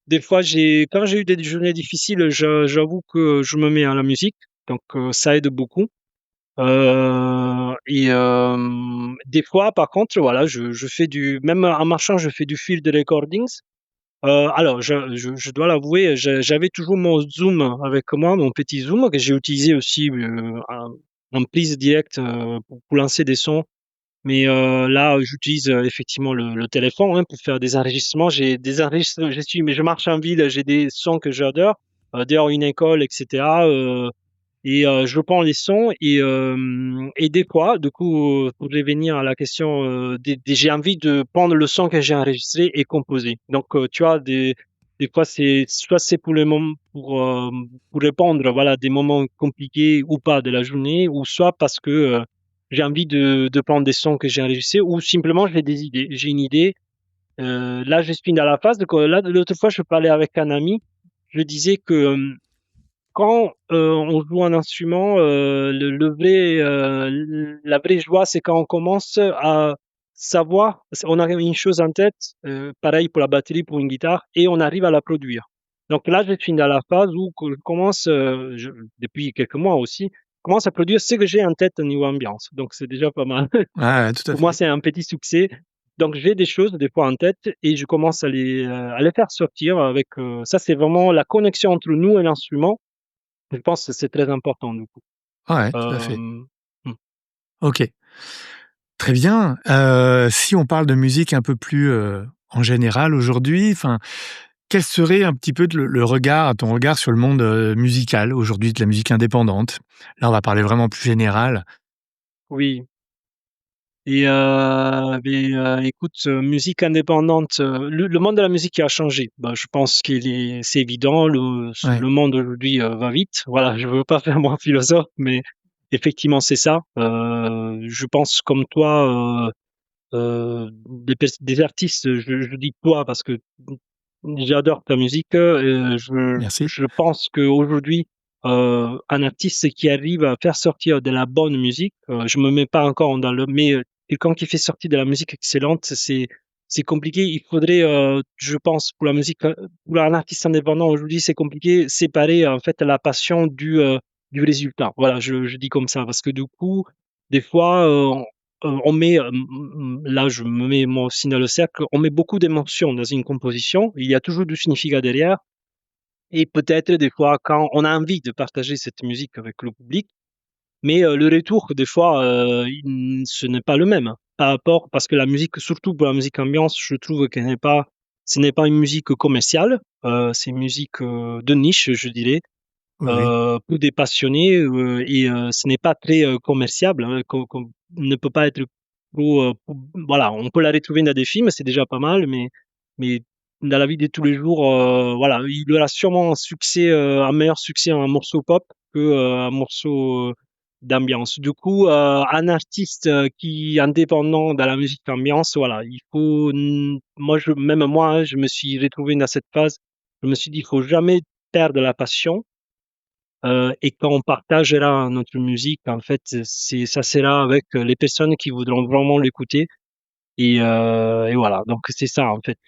[SPEAKER 2] Des fois, quand j'ai eu des journées difficiles, j'avoue que je me mets à la musique. Donc, ça aide beaucoup. Des fois, par contre, voilà, je fais même en marchant, je fais du field recordings. Alors, je dois l'avouer, j'avais toujours mon Zoom avec moi, mon petit Zoom que j'ai utilisé aussi en prise directe pour lancer des sons. Mais là, j'utilise effectivement le téléphone pour faire des enregistrements. J'ai des enregistrements, mais je marche en ville, j'ai des sons que j'adore, dehors une école, etc. Je prends les sons et des fois, du coup, pour revenir à la question, j'ai envie de prendre le son que j'ai enregistré et composer. Donc, tu vois, des fois, soit c'est pour les moments, pour répondre, voilà, des moments compliqués ou pas de la journée, ou soit parce que j'ai envie de prendre des sons que j'ai enregistrés, ou simplement j'ai des idées. J'ai une idée. Là, je suis dans la phase là, l'autre fois, je parlais avec un ami. Je disais que quand on joue un instrument, la vraie joie, c'est quand on commence à savoir, on a une chose en tête, pareil pour la batterie, pour une guitare, et on arrive à la produire. Donc là, je suis dans la phase où je commence, depuis quelques mois aussi, commence à produire ce que j'ai en tête au niveau ambiance. Donc c'est déjà pas mal.
[SPEAKER 1] ouais, ouais, tout à
[SPEAKER 2] Pour moi,
[SPEAKER 1] fait.
[SPEAKER 2] c'est un petit succès. Donc j'ai des choses des fois en tête et je commence à les faire sortir avec. Ça, c'est vraiment la connexion entre nous et l'instrument. Je pense que c'est très important du coup.
[SPEAKER 1] Ouais, tout à fait.
[SPEAKER 2] Hem, mmh,
[SPEAKER 1] OK. Très bien. Si on parle de musique un peu plus, en général aujourd'hui, enfin, quel serait un petit peu le regard ton regard sur le monde, musical aujourd'hui, de la musique indépendante? Là, on va parler vraiment plus général.
[SPEAKER 2] oui écoute, musique indépendante, le monde de la musique a changé. Bah, je pense c'est évident,
[SPEAKER 1] Ouais,
[SPEAKER 2] le monde aujourd'hui, va vite. Voilà, je veux pas faire mon philosophe, mais effectivement, c'est ça. Je pense comme toi, des artistes, je dis toi parce que j'adore ta musique.
[SPEAKER 1] merci.
[SPEAKER 2] Je pense qu'aujourd'hui, un artiste qui arrive à faire sortir de la bonne musique, je me mets pas encore dans mais quelqu'un qui fait sortir de la musique excellente, c'est compliqué. Il faudrait, je pense, pour la musique, pour un artiste indépendant aujourd'hui, c'est compliqué séparer en fait la passion du résultat. Voilà, je dis comme ça parce que du coup, des fois, on met, là je me mets moi aussi dans le cercle, on met beaucoup d'émotions dans une composition, il y a toujours du significat derrière et peut-être des fois quand on a envie de partager cette musique avec le public, mais le retour des fois, ce n'est pas le même par rapport parce que la musique, surtout pour la musique ambiance, je trouve qu'elle n'est pas ce n'est pas une musique commerciale, c'est une musique, de niche, je dirais,
[SPEAKER 1] Oui, oui.
[SPEAKER 2] pour des passionnés, ce n'est pas très, commerciable, hein, qu'on ne peut pas être voilà, on peut la retrouver dans des films, c'est déjà pas mal, mais dans la vie de tous les jours, voilà, il aura sûrement un meilleur succès un morceau pop que, un morceau, d'ambiance. Du coup, un artiste, qui est indépendant dans la musique ambiance, voilà, il faut même moi, hein, je me suis retrouvé dans cette phase. Je me suis dit: «Il faut jamais perdre la passion». Et quand on partagera notre musique, en fait, ça sera avec les personnes qui voudront vraiment l'écouter et voilà, donc c'est ça, en fait.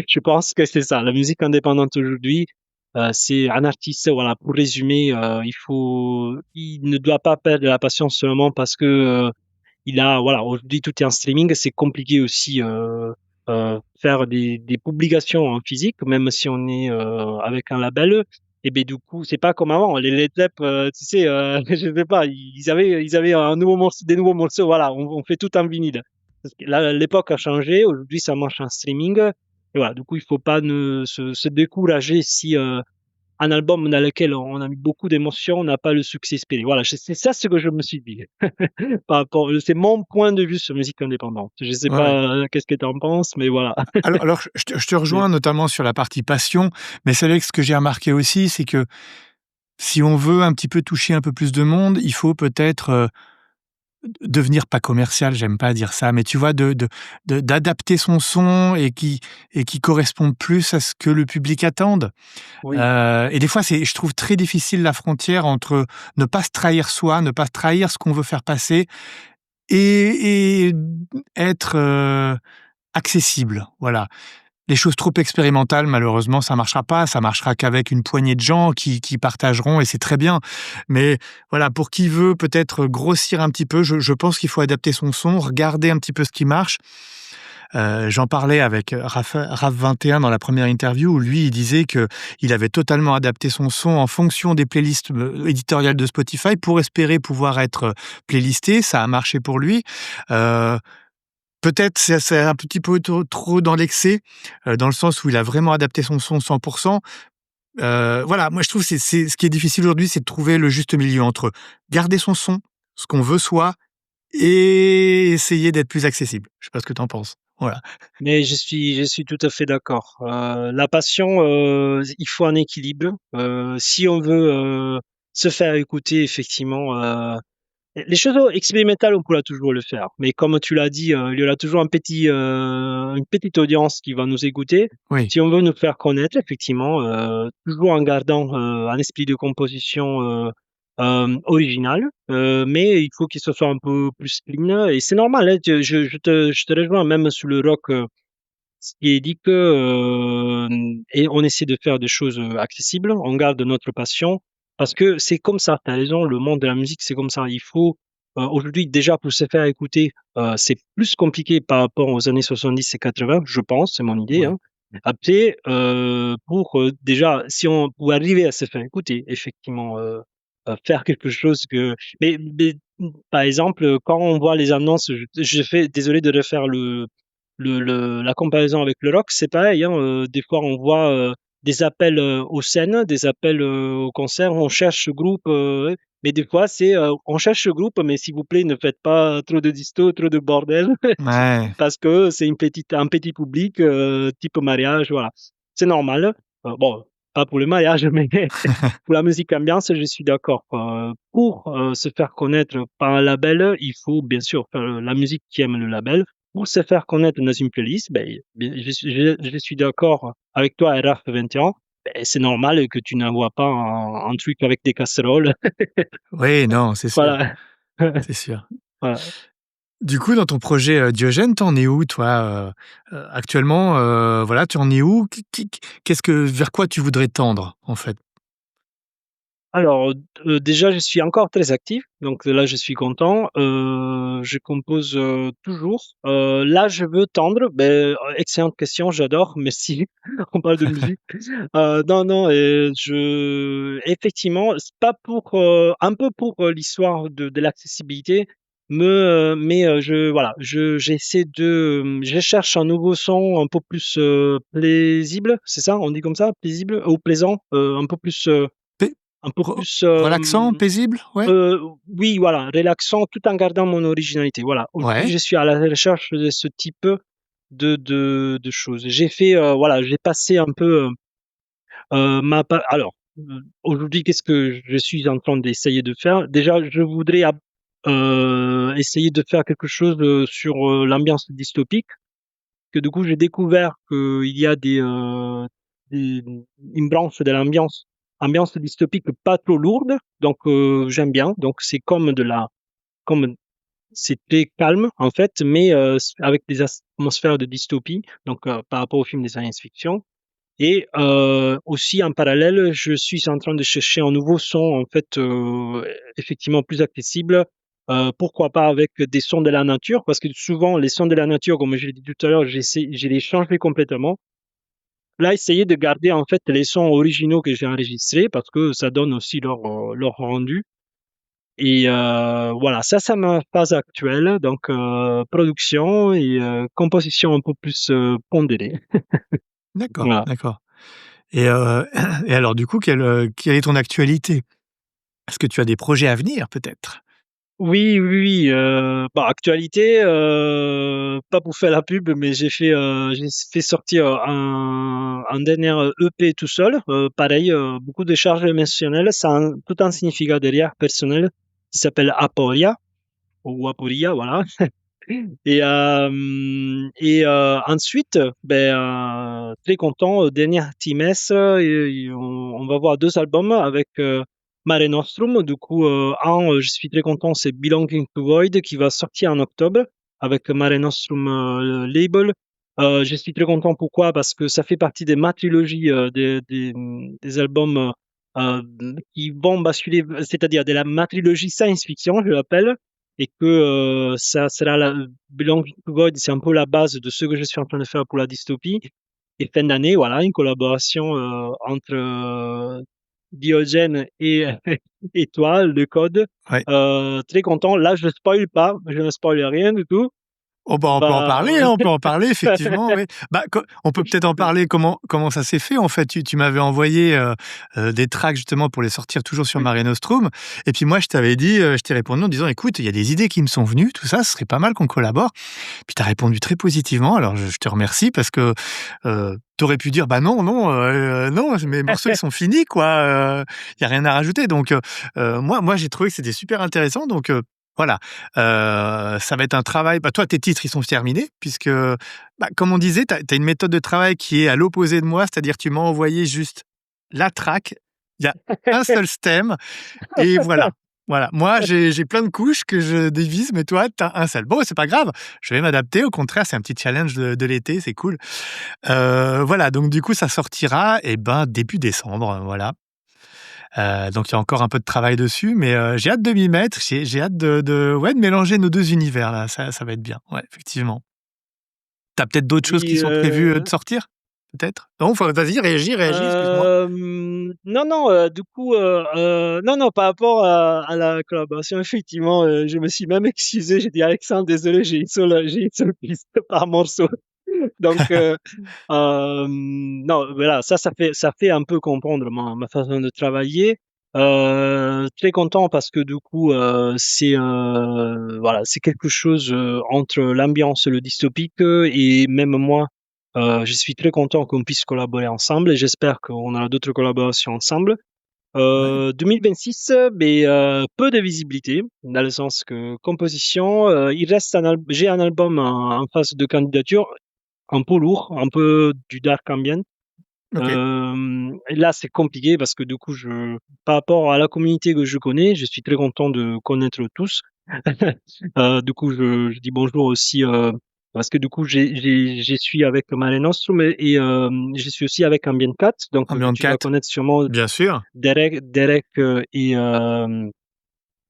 [SPEAKER 2] Je pense que c'est ça. La musique indépendante aujourd'hui, c'est un artiste, voilà, pour résumer, il ne doit pas perdre la passion seulement parce que, voilà, aujourd'hui tout est en streaming, c'est compliqué aussi, faire des publications en physique, même si on est, avec un label et beh, du coup, c'est pas comme avant. Les Led Zepp, tu sais, je sais pas, ils avaient un nouveau morceau des nouveaux morceaux, voilà, on fait tout en vinyle. Parce que là, l'époque a changé, aujourd'hui ça marche en streaming et voilà, du coup, il faut pas se décourager si, un album dans lequel on a mis beaucoup d'émotions n'a pas le succès espéré. Voilà, c'est ça ce que je me suis dit. Par rapport, c'est mon point de vue sur musique indépendante. Je sais
[SPEAKER 1] Ouais, ouais.
[SPEAKER 2] pas qu'est-ce que tu en penses, mais voilà.
[SPEAKER 1] Alors je te
[SPEAKER 2] Mais-
[SPEAKER 1] rejoins notamment sur la partie passion, mais c'est vrai que ce que j'ai remarqué aussi, c'est que si on veut un petit peu toucher un peu plus de monde, il faut peut-être, devenir pas commercial, j'aime pas dire ça, mais tu vois, d'adapter son son et qui corresponde plus à ce que le public attende.
[SPEAKER 2] oui.
[SPEAKER 1] Et des fois, je trouve très difficile la frontière entre ne pas se trahir soi, ne pas trahir ce qu'on veut faire passer et être, accessible, voilà. Les choses trop expérimentales, malheureusement, ça marchera pas. Ça marchera qu'avec une poignée de gens qui partageront et c'est très bien. Mais voilà, pour qui veut peut-être grossir un petit peu, je pense qu'il faut adapter son son, regarder un petit peu ce qui marche. J'en parlais avec Raph21 dans la première interview où lui, il disait qu'il avait totalement adapté son son en fonction des playlists, éditoriales de Spotify pour espérer pouvoir être, playlisté. Ça a marché pour lui. Heu Peut-être c'est un petit peu trop dans l'excès, dans le sens où il a vraiment adapté son son 100. Voilà, moi je trouve que c'est ce qui est difficile aujourd'hui, c'est de trouver le juste milieu entre garder son son, ce qu'on veut soi et essayer d'être plus accessible. Je sais pas ce que tu en penses? Voilà.
[SPEAKER 2] Mais je suis tout à fait d'accord. La passion, il faut un équilibre. Si on veut se faire écouter, effectivement, les choses expérimentales, on pourra toujours le faire. Mais comme tu l'as dit, il y aura toujours une petite audience qui va nous écouter.
[SPEAKER 1] Oui.
[SPEAKER 2] Si on veut nous faire connaître, effectivement, toujours en gardant un esprit de composition original, mais il faut qu'il se soit un peu plus clean. Et c'est normal, hein, je te rejoins même sur le rock. Ce qui est dit que et on essaie de faire des choses accessibles, on garde notre passion parce que c'est comme ça. Tu as raison, le monde de la musique, c'est comme ça. Il faut aujourd'hui déjà pour se faire écouter, c'est plus compliqué par rapport aux années 70 et 80, je pense, c'est mon idée,
[SPEAKER 1] Ouais.
[SPEAKER 2] hein. Après, pour déjà, si on pour arriver à se faire écouter, effectivement, faire quelque chose que mais par exemple, quand on voit les annonces, je fais désolé de refaire la comparaison avec le rock, c'est pareil, hein, des fois on voit des appels aux scènes, des appels au concert, on cherche ce groupe, mais des fois c'est on cherche ce groupe, mais s'il vous plaît, ne faites pas trop de disto, trop de bordel,
[SPEAKER 1] Ouais.
[SPEAKER 2] parce que c'est un petit public type mariage, voilà. C'est normal. Bon, pas pour le mariage, mais pour la musique ambiance, je suis d'accord. Pour se faire connaître par un label, il faut bien sûr faire la musique qui aime le label. Pour se faire connaître dans une playlist, je suis d'accord avec toi, RF21. Ben, c'est normal que tu n'envoies pas un truc avec des casseroles.
[SPEAKER 1] Oui, non, c'est sûr,
[SPEAKER 2] Voilà.
[SPEAKER 1] c'est sûr.
[SPEAKER 2] Voilà.
[SPEAKER 1] Du coup, dans ton projet, Diogène, tu en es où toi, actuellement, voilà, tu en es où? Qu'est-ce que vers quoi tu voudrais tendre, en fait?
[SPEAKER 2] Alors, déjà, je suis encore très actif, donc là, je suis content. Je compose, toujours. Là, je veux tendre, excellente question, j'adore, merci. On parle de musique. Non, non, je effectivement, c'est pas pour, un peu pour, l'histoire de l'accessibilité, mais, je voilà, j'essaie de, je cherche un nouveau son un peu plus, plaisible, c'est ça? On dit comme ça? Paisible ou plaisant? Un peu plus,
[SPEAKER 1] Pai
[SPEAKER 2] un peu
[SPEAKER 1] re
[SPEAKER 2] plus,
[SPEAKER 1] Relaxant, paisible? Ouais?
[SPEAKER 2] heu, oui, voilà, relaxant tout en gardant mon originalité. Voilà, aujourd'hui,
[SPEAKER 1] Ouais.
[SPEAKER 2] je suis à la recherche de ce type de choses. J'ai fait, voilà, j'ai passé un peu, ma pa alors, aujourd'hui, qu'est-ce que je suis en train d'essayer de faire? Déjà, je voudrais essayer de faire quelque chose, sur, l'ambiance dystopique, que du coup, j'ai découvert qu'il y a des une branche de l'ambiance, ambiance dystopique pas trop lourde, donc j'aime bien. Donc c'est comme c'est très calme en fait, mais avec des atmosphères de dystopie, donc par rapport aux films de science-fiction. Et aussi en parallèle, je suis en train de chercher un nouveau son en fait, effectivement plus accessible. Pourquoi pas avec des sons de la nature? Parce que souvent les sons de la nature, comme je l'ai dit tout à l'heure, je les changé complètement. Là, essayer de garder en fait les sons originaux que j'ai enregistrés parce que ça donne aussi leur rendu. Et voilà, ça c'est ma phase actuelle, donc production et composition un peu plus pondérée.
[SPEAKER 1] D'accord,
[SPEAKER 2] Voilà.
[SPEAKER 1] d'accord. Et, et alors, du coup, quelle est ton actualité? Est-ce que tu as des projets à venir, peut-être?
[SPEAKER 2] Oui, oui, oui, bah, actualité, pas pour faire la pub, mais j'ai fait sortir un dernier EP tout seul. Pareil, beaucoup de charges émotionnelles, ça a tout un significat derrière personnel qui s'appelle Aporia ou Aporia, voilà. Ensuite, très content, dernier trimestre, on va voir 2 albums avec, Mare Nostrum. Du coup, je suis très content, c'est Belonging to Void qui va sortir en octobre avec Mare Nostrum, label. Je suis très content, pourquoi? Parce que ça fait partie de ma trilogie, des albums, qui vont basculer, c'est-à-dire de la ma trilogie science fiction, je l'appelle, et que ça sera Belonging to Void, c'est un peu la base de ce que je suis en train de faire pour la dystopie. Et fin d'année, voilà, une collaboration entre Diogène et, et toi, le code.
[SPEAKER 1] Ouais.
[SPEAKER 2] Très content. Là, je ne spoil pas, je ne spoil rien du tout.
[SPEAKER 1] Oh bah, on peut en
[SPEAKER 2] Bah,
[SPEAKER 1] parler, hein, on peut en parler effectivement, oui. Bah, on peut peut-être en parler comment ça s'est fait en fait. Tu m'avais envoyé, des tracks justement pour les sortir toujours sur Mare Nostrum et puis moi je t'avais dit, je t'ai répondu en disant: «Écoute, il y a des idées qui me sont venues, tout ça, ce serait pas mal qu'on collabore». Puis tu as répondu très positivement, alors je te remercie parce que, tu aurais pu dire: «Bah non, non, non, mes morceaux ils sont finis quoi, il y a rien à rajouter». Donc moi j'ai trouvé que c'était super intéressant donc voilà, ça va être un travail. Bah, toi, tes titres, ils sont terminés puisque, bah, comme on disait, tu as une méthode de travail qui est à l'opposé de moi, c'est-à-dire tu m'as envoyé juste la track, il y a un seul stem et voilà. Voilà. Moi, j'ai plein de couches que je divise, mais toi, tu as un seul. Bon, c'est pas grave, je vais m'adapter. Au contraire, c'est un petit challenge de l'été, c'est cool. Voilà, donc du coup, ça sortira, et ben, début décembre, voilà. Donc il y a encore un peu de travail dessus, mais j'ai hâte de m'y mettre. J'ai hâte de mélanger nos 2 univers là, ça va être bien. Ouais, effectivement. Tu as peut-être d'autres choses qui
[SPEAKER 2] oui,
[SPEAKER 1] sont prévues, de sortir? Peut-être? Non? Enfin, vas-y, réagis, excuse-moi.
[SPEAKER 2] Non, non, du coup, non, non, par rapport à la collaboration, effectivement, je me suis même excusé. J'ai dit: «Alexandre, désolé, j'ai une seule piste par morceau». Donc, non, voilà, ça fait un peu comprendre ma façon de travailler. Très content parce que du coup, voilà, c'est quelque chose, entre l'ambiance et le dystopique, et même moi, je suis très content qu'on puisse collaborer ensemble et j'espère qu'on aura d'autres collaborations ensemble.
[SPEAKER 1] Ouais.
[SPEAKER 2] 2026, peu de visibilité, dans le sens que composition, il reste j'ai un album en phase de candidature, un peu lourd, un peu du dark ambient.
[SPEAKER 1] OK.
[SPEAKER 2] Et là, c'est compliqué parce que du coup, par rapport à la communauté que je connais, je suis très content de connaître tous. Du coup, je dis bonjour aussi, parce que du coup, je suis avec Mare Nostrum je suis aussi avec Ambient Cat, donc que
[SPEAKER 1] Ambient
[SPEAKER 2] tu dois
[SPEAKER 1] 4,
[SPEAKER 2] connaître sûrement
[SPEAKER 1] bien sûr.
[SPEAKER 2] Derek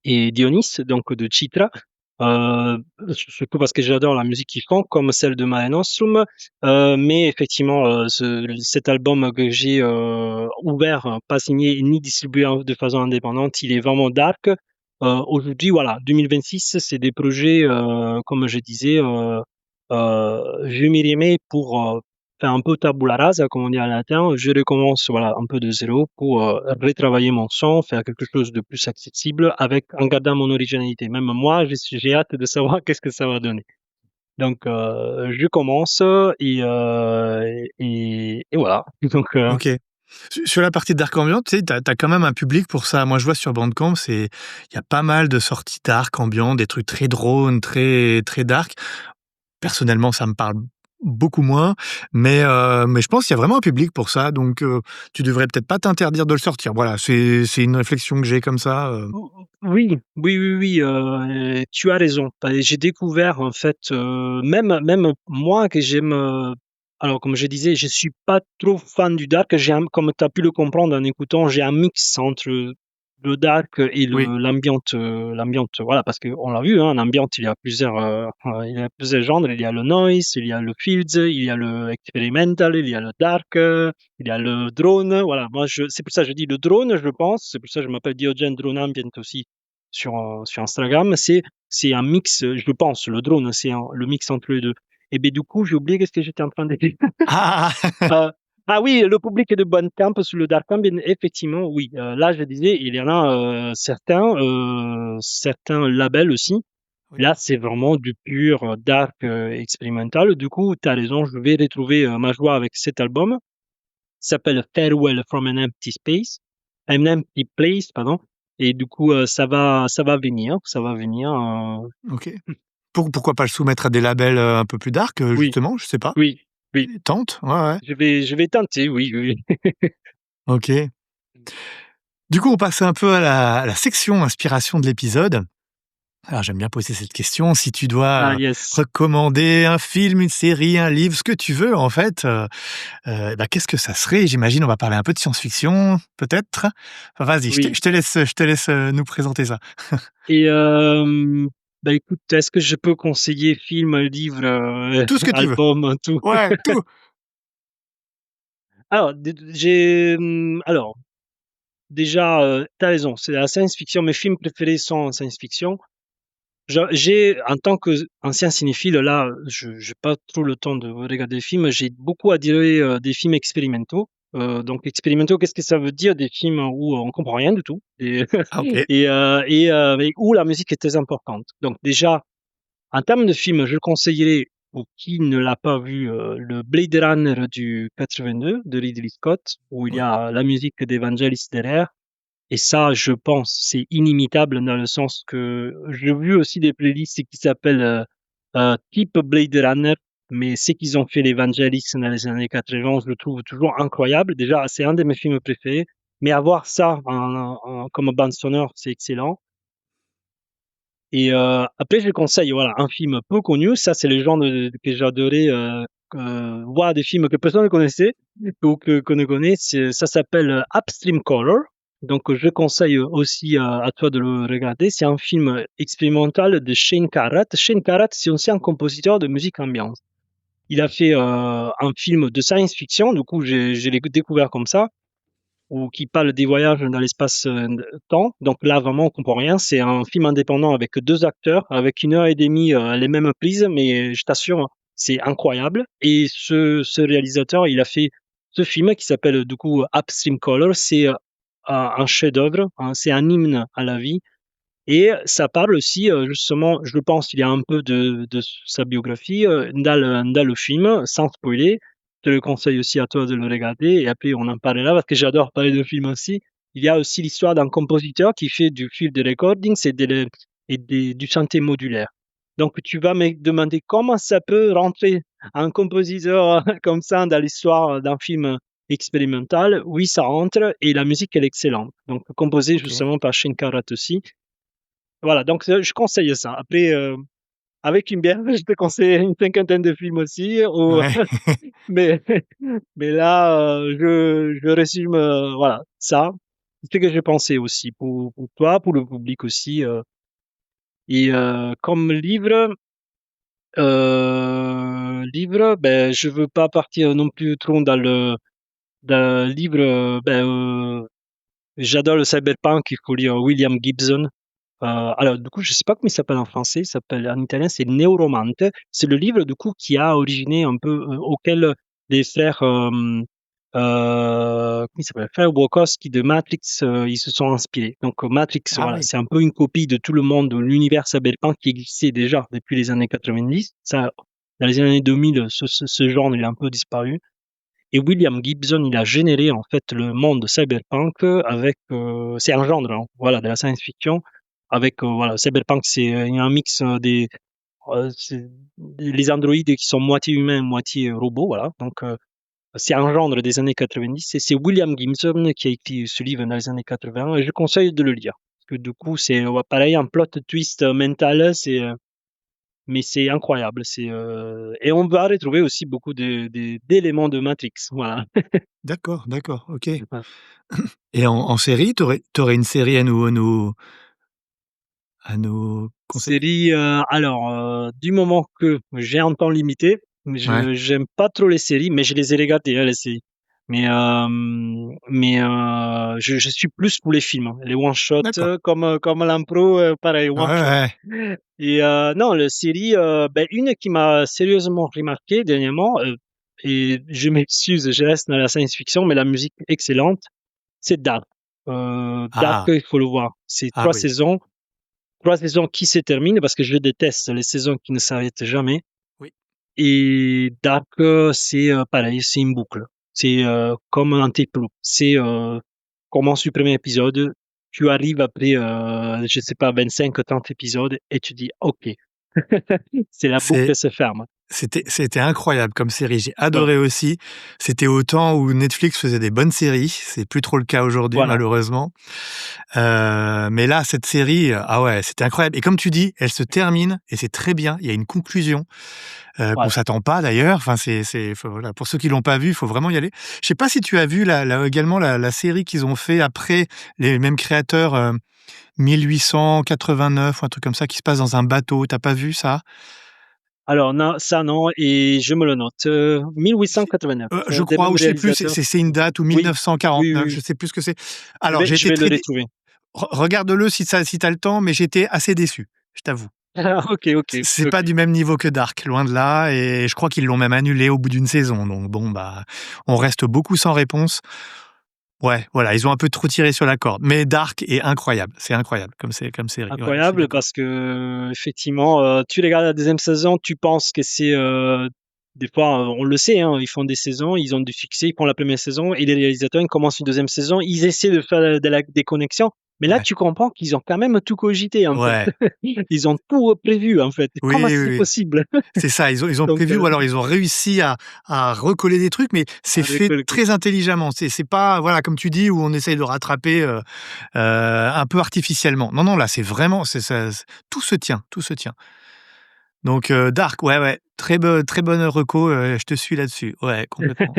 [SPEAKER 2] et Dionys, donc de Chitra. Surtout parce que j'adore la musique qu'ils font, comme celle de Mare Nostrum. Mais effectivement, cet album que j'ai ouvert, pas signé ni distribué de façon indépendante, il est vraiment dark. Aujourd'hui, voilà, 2026, c'est des projets, comme je disais, je m'y remets pour faire un peu tabula rasa, comme on dit en latin. Je recommence, voilà, un peu de zéro pour retravailler mon son, faire quelque chose de plus accessible en gardant mon originalité. Même moi, j'ai hâte de savoir qu'est-ce que ça va donner. Donc, je commence et voilà. Donc,
[SPEAKER 1] OK. Sur la partie dark ambiant, tu sais, tu as quand même un public pour ça. Moi, je vois sur Bandcamp, il y a pas mal de sorties dark ambiant, des trucs très drones, très très dark. Personnellement, ça me parle beaucoup moins, mais je pense qu'il y a vraiment un public pour ça, donc tu devrais peut-être pas t'interdire de le sortir. Voilà, c'est une réflexion que j'ai comme ça,
[SPEAKER 2] oui, oui, oui, oui, tu as raison. J'ai découvert en fait, même moi que j'aime, alors comme je disais, je suis pas trop fan du dark. Comme tu as pu le comprendre en écoutant, j'ai un mix entre le dark et
[SPEAKER 1] oui.
[SPEAKER 2] l'ambient, voilà, parce qu'on l'a vu, hein, en ambient, il y a plusieurs genres. Il y a le noise, il y a le fields, il y a le experimental, il y a le dark, il y a le drone. Voilà, moi, c'est pour ça que je dis le drone, je pense. C'est pour ça que je m'appelle Diogen Drone Ambient aussi sur Instagram. C'est un mix, je pense, le drone, le mix entre les deux. Et ben du coup, j'ai oublié qu'est-ce que j'étais en train de dire.
[SPEAKER 1] Ah!
[SPEAKER 2] Euh, Ah oui, le public de Bandcamp sur le Dark Ambient, effectivement, oui. Là, je disais, il y en a certains labels aussi.
[SPEAKER 1] Oui.
[SPEAKER 2] Là, c'est vraiment du pur dark expérimental. Du coup, tu as raison, je vais retrouver ma joie avec cet album. Il s'appelle Farewell from an Empty Place, pardon. Et du coup, ça va venir, ça va venir.
[SPEAKER 1] Ok. Pourquoi pas le soumettre à des labels un peu plus dark,
[SPEAKER 2] Oui,
[SPEAKER 1] justement, je sais pas.
[SPEAKER 2] oui, oui.
[SPEAKER 1] Tente, ouais, ouais.
[SPEAKER 2] Je vais tenter, oui, oui.
[SPEAKER 1] Ok. Du coup, on passe un peu à la section inspiration de l'épisode. Alors, j'aime bien poser cette question. Si tu
[SPEAKER 2] Ah,
[SPEAKER 1] dois
[SPEAKER 2] yes.
[SPEAKER 1] recommander un film, une série, un livre, ce que tu veux, en fait, bah, qu'est-ce que ça serait? J'imagine, on va parler un peu de science-fiction, peut-être. Enfin, vas-y,
[SPEAKER 2] Oui.
[SPEAKER 1] je te laisse nous présenter ça.
[SPEAKER 2] Et bah écoute, est-ce que je peux conseiller film, livre,
[SPEAKER 1] Tout ce que tu veux.
[SPEAKER 2] album, tout?
[SPEAKER 1] Ouais, tout.
[SPEAKER 2] Alors, alors déjà, tu raison, c'est la science-fiction. Mes films préférés sont en science-fiction. J'ai en tant qu'ancien cinéphile, là, je j'ai pas trop le temps de regarder des films. J'ai beaucoup adoré, des films expérimentaux. Donc expérimentaux, qu'est-ce que ça veut dire? Des films où on comprend rien du tout et
[SPEAKER 1] Ah, ok.
[SPEAKER 2] mais où la musique est très importante. Donc déjà, en termes de film, je conseillerais, pour qui ne l'a pas vu, le Blade Runner du 82 de Ridley Scott, où il y
[SPEAKER 1] Ouais.
[SPEAKER 2] a la musique d'Evangelis derrière. Et ça, je pense, c'est inimitable dans le sens que j'ai vu aussi des playlists qui s'appellent type Blade Runner, mais ce qu'ils ont fait les Vangelis dans les années 80, je le trouve toujours incroyable. Déjà, c'est un de mes films préférés, mais avoir ça comme bande sonore, c'est excellent. Et après, je conseille, voilà, un film peu connu. Ça, c'est le genre que j'adorais voir des films que personne ne connaissait ou que qu'on ne connaît. Ça s'appelle Upstream Color. Donc, je conseille aussi à toi de le regarder. C'est un film expérimental de Shane Carruth. Shane Carruth, c'est aussi un compositeur de musique ambiante. Il a fait un film de science-fiction. Du coup, je l'ai découvert comme ça ou qui parle des voyages dans l'espace-temps. Donc là, vraiment, on comprend rien. C'est un film indépendant avec deux acteurs, avec 1 heure et demie, les mêmes prises, mais je t'assure, c'est incroyable. Et ce réalisateur, il a fait ce film qui s'appelle du coup Upstream Color. C'est un chef-d'œuvre, hein, c'est un hymne à la vie. Et ça parle aussi, justement, je pense, il y a un peu de sa biographie dans le film, sans spoiler. Je te le conseille aussi à toi de le regarder et après on en parlera parce que j'adore parler de films aussi. Il y a aussi l'histoire d'un compositeur qui fait du field recording du synthé modulaire. Donc tu vas me demander comment ça peut rentrer un compositeur comme ça dans l'histoire d'un film expérimental. Oui, ça rentre et la musique elle est excellente. Donc composée
[SPEAKER 1] Ok.
[SPEAKER 2] justement par Shin Karat aussi. Voilà, donc je conseille ça. Après, avec une bière, je te conseille une cinquantaine de films aussi.
[SPEAKER 1] Ouais.
[SPEAKER 2] Mais, mais là, je résume, voilà, ça. C'est ce que j'ai pensé aussi pour toi, pour le public aussi. Et comme livre, ben, je veux pas partir non plus trop dans le livre. J'adore le cyberpunk, il faut lire William Gibson. Alors, du coup, je sais pas comment il s'appelle en français, il s'appelle en italien, c'est Neuromante. C'est le livre, du coup, qui a originé un peu, auquel les frères, comment il s'appelle? Frères Wachowski de Matrix, ils se sont inspirés. Donc, Matrix,
[SPEAKER 1] Ah
[SPEAKER 2] voilà,
[SPEAKER 1] oui.
[SPEAKER 2] c'est un peu une copie de tout le monde, de l'univers cyberpunk qui existait déjà depuis les années 90. Ça, dans les années 2000, ce genre, il a un peu disparu. Et William Gibson, il a généré en fait le monde cyberpunk avec, c'est un genre, hein, voilà, de la science-fiction avec voilà, cyberpunk, c'est un mix c'est les androïdes qui sont moitié humains, moitié robots, voilà. Donc c'est un genre des années 90 et c'est William Gibson qui a écrit ce livre dans les années 80 et je conseille de le lire. Parce que du coup, c'est ouais, pareil, un plot twist mental, mais c'est incroyable. Et on va retrouver aussi beaucoup d'éléments de Matrix. Voilà.
[SPEAKER 1] D'accord, d'accord, ok. Et en série, t'aurais une série à nous conseiller?
[SPEAKER 2] Série, alors, du moment que j'ai un temps limité,
[SPEAKER 1] Ouais.
[SPEAKER 2] je j'aime pas trop les séries, mais je les ai regardées, hein, les séries. Je suis plus pour les films, hein, les one shot
[SPEAKER 1] D'accord.
[SPEAKER 2] comme l'impro, pareil,
[SPEAKER 1] Ouais,
[SPEAKER 2] one shot.
[SPEAKER 1] ouais.
[SPEAKER 2] Et non, les séries, ben, une qui m'a sérieusement remarqué dernièrement, et je m'excuse, je reste dans la science-fiction, mais la musique excellente, c'est Dark. Dark,
[SPEAKER 1] Ah,
[SPEAKER 2] il faut le voir. C'est
[SPEAKER 1] ah oui,
[SPEAKER 2] 3 saisons qui se terminent parce que je déteste les saisons qui ne s'arrêtent jamais.
[SPEAKER 1] oui.
[SPEAKER 2] Et Dark, c'est pareil, c'est une boucle. C'est comme un tape loop. C'est commence du premier épisode, tu arrives après, je sais pas, 25-30 épisodes et tu dis OK. C'est la
[SPEAKER 1] C'est
[SPEAKER 2] boucle se ferme.
[SPEAKER 1] C'était incroyable comme série, j'ai
[SPEAKER 2] Voilà,
[SPEAKER 1] adoré aussi. C'était au temps où Netflix faisait des bonnes séries, c'est plus trop le cas aujourd'hui
[SPEAKER 2] voilà,
[SPEAKER 1] malheureusement. Mais là, cette série, ah ouais, c'était incroyable et comme tu dis, elle se termine et c'est très bien, il y a une conclusion, qu'on
[SPEAKER 2] voilà.
[SPEAKER 1] s'attend pas d'ailleurs. Enfin, voilà, pour ceux qui l'ont pas vu, il faut vraiment y aller. Je sais pas si tu as vu également la série qu'ils ont fait après, les mêmes créateurs, 1889 ou un truc comme ça, qui se passe dans un bateau. T'as pas vu ça?
[SPEAKER 2] Alors non, ça non, et je me le note. 1889,
[SPEAKER 1] Je
[SPEAKER 2] des
[SPEAKER 1] crois,
[SPEAKER 2] mêmes
[SPEAKER 1] ou je sais plus,
[SPEAKER 2] réalisateurs.
[SPEAKER 1] c'est une date, ou
[SPEAKER 2] Oui, oui, oui,
[SPEAKER 1] 1949,
[SPEAKER 2] oui.
[SPEAKER 1] je sais plus ce que c'est.
[SPEAKER 2] Je
[SPEAKER 1] Alors,
[SPEAKER 2] vais,
[SPEAKER 1] j'ai
[SPEAKER 2] je
[SPEAKER 1] été
[SPEAKER 2] vais le
[SPEAKER 1] très
[SPEAKER 2] retrouver.
[SPEAKER 1] regarde-le si t'as le temps, mais j'étais assez déçu, je t'avoue.
[SPEAKER 2] Ah, ok, ok,
[SPEAKER 1] C'est
[SPEAKER 2] ok.
[SPEAKER 1] pas du même niveau que Dark, loin de là, et je crois qu'ils l'ont même annulé au bout d'une saison. Donc bon, bah, on reste beaucoup sans réponse. Ouais, voilà, ils ont un peu trop tiré sur la corde. Mais Dark est incroyable, c'est incroyable comme série. Ouais, je suis
[SPEAKER 2] Incroyable
[SPEAKER 1] d'accord.
[SPEAKER 2] parce que effectivement, tu regardes la deuxième saison, tu penses que c'est des fois on le sait, hein, ils font des saisons, ils ont du succès, ils font la première saison et les réalisateurs ils commencent une deuxième saison, ils essaient de faire des connexions, mais là
[SPEAKER 1] Ouais,
[SPEAKER 2] tu comprends qu'ils ont quand même tout cogité en fait.
[SPEAKER 1] ouais.
[SPEAKER 2] Ils ont tout prévu en fait.
[SPEAKER 1] Oui,
[SPEAKER 2] Comment
[SPEAKER 1] oui,
[SPEAKER 2] c'est
[SPEAKER 1] oui.
[SPEAKER 2] possible?
[SPEAKER 1] C'est ça, ils ont
[SPEAKER 2] Donc
[SPEAKER 1] prévu ou alors ils ont réussi à recoller des trucs, mais c'est
[SPEAKER 2] avec
[SPEAKER 1] fait très intelligemment. C'est pas, voilà, comme tu dis, où on essaye de rattraper un peu artificiellement. Non, non, là, c'est vraiment, tout se tient, tout se tient. Donc, Dark, ouais, ouais, très bonne reco, je te suis là-dessus. Ouais, complètement.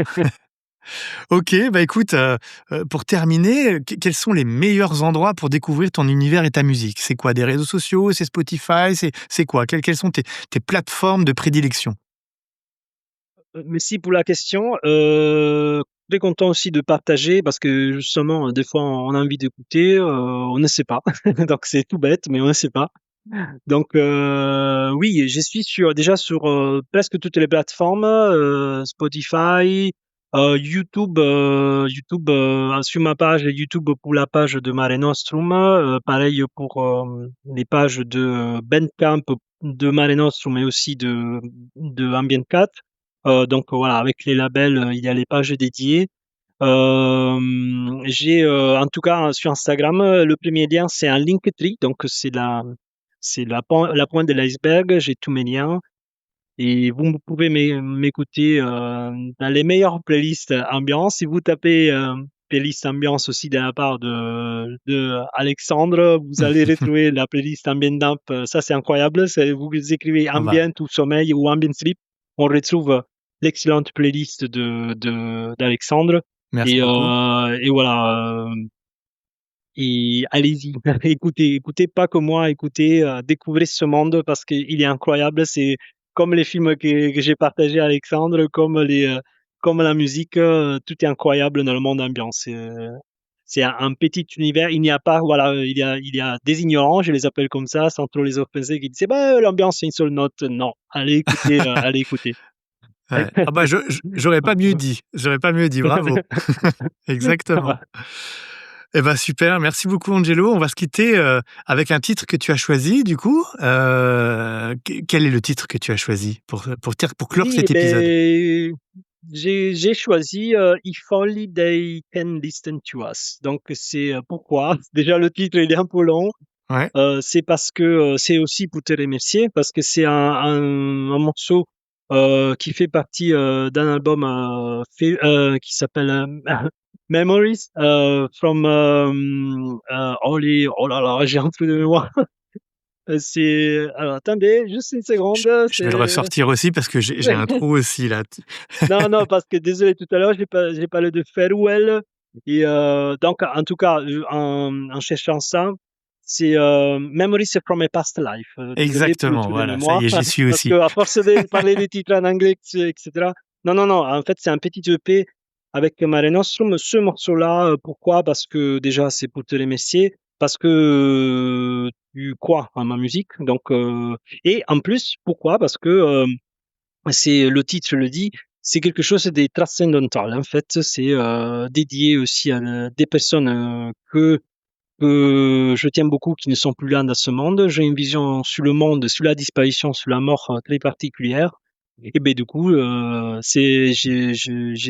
[SPEAKER 1] Ok, bah écoute, pour terminer, quels sont les meilleurs endroits pour découvrir ton univers et ta musique? C'est quoi, des réseaux sociaux? C'est Spotify? C'est quoi? Quelles sont tes plateformes de prédilection?
[SPEAKER 2] Merci pour la question. Très content aussi de partager parce que justement, des fois, on a envie d'écouter, on ne sait pas. Donc c'est tout bête, mais on ne sait pas. Donc oui, je suis déjà sur presque toutes les plateformes, Spotify, YouTube, sur ma page YouTube pour la page de Mare Nostrum, pareil pour les pages de Bandcamp de Mare Nostrum et aussi de Ambient Cat. Donc voilà, avec les labels, il y a les pages dédiées. J'ai en tout cas sur Instagram, le premier lien c'est un Linktree, donc c'est la pointe de l'iceberg. J'ai tous mes liens et vous pouvez m'écouter dans les meilleures playlists ambiance. Si vous tapez playlist ambiance aussi de la part de Alexandre, vous allez retrouver la playlist ambient dump. Ça c'est incroyable. Vous écrivez
[SPEAKER 1] On va
[SPEAKER 2] ambient ou sommeil ou ambient sleep, on retrouve l'excellente playlist d'Alexandre.
[SPEAKER 1] Merci
[SPEAKER 2] Et,
[SPEAKER 1] beaucoup.
[SPEAKER 2] et voilà. Et allez-y, écoutez pas que moi, écoutez, découvrez ce monde parce qu'il est incroyable. C'est comme les films que j'ai partagés, Alexandre, comme la musique, tout est incroyable dans le monde ambiant. C'est un petit univers. Il n'y a pas, voilà, il y a des ignorants, je les appelle comme ça, sans trop les offenser, qui disent, bah, l'ambiance, c'est une seule note. Non, allez écouter, allez écouter.
[SPEAKER 1] Ouais. Ah bah, j'aurais pas mieux dit. J'aurais pas mieux dit. Bravo. Exactement. Eh ben super. Merci beaucoup, Angelo. On va se quitter avec un titre que tu as choisi, du coup. Quel est le titre que tu as choisi pour clore
[SPEAKER 2] Oui,
[SPEAKER 1] cet épisode?
[SPEAKER 2] ben, j'ai choisi If Only They Can Listen to Us. Donc, c'est pourquoi? Déjà, le titre, il est un peu long.
[SPEAKER 1] Ouais.
[SPEAKER 2] C'est parce que c'est aussi pour te remercier, parce que c'est un morceau qui fait partie d'un album qui s'appelle Memories from oh là là, j'ai un trou de mémoire. Alors attendez, juste une seconde.
[SPEAKER 1] Je vais le ressortir aussi parce que j'ai un trou aussi là.
[SPEAKER 2] Non, non, parce que désolé, tout à l'heure, j'ai parlé de Farewell. Et donc, en tout cas, en cherchant ça, c'est Memories from a Past Life. Désolé pour le
[SPEAKER 1] Exactement.
[SPEAKER 2] trou de
[SPEAKER 1] Voilà. Ça
[SPEAKER 2] mémoire,
[SPEAKER 1] y est, j'y suis
[SPEAKER 2] parce que
[SPEAKER 1] aussi.
[SPEAKER 2] à force de parler des titres en anglais, etc. Non, non, non. En fait, c'est un petit EP avec Mare Nostrum. Ce morceau-là, pourquoi? Parce que déjà, c'est pour te remercier. Parce que tu crois en ma musique. Donc, et en plus, pourquoi? Parce que c'est le titre le dit, c'est quelque chose de transcendantal. En fait, c'est dédié aussi à des personnes que je tiens beaucoup qui ne sont plus là dans ce monde. J'ai une vision sur le monde, sur la disparition, sur la mort très particulière. Et ben du coup, j'ai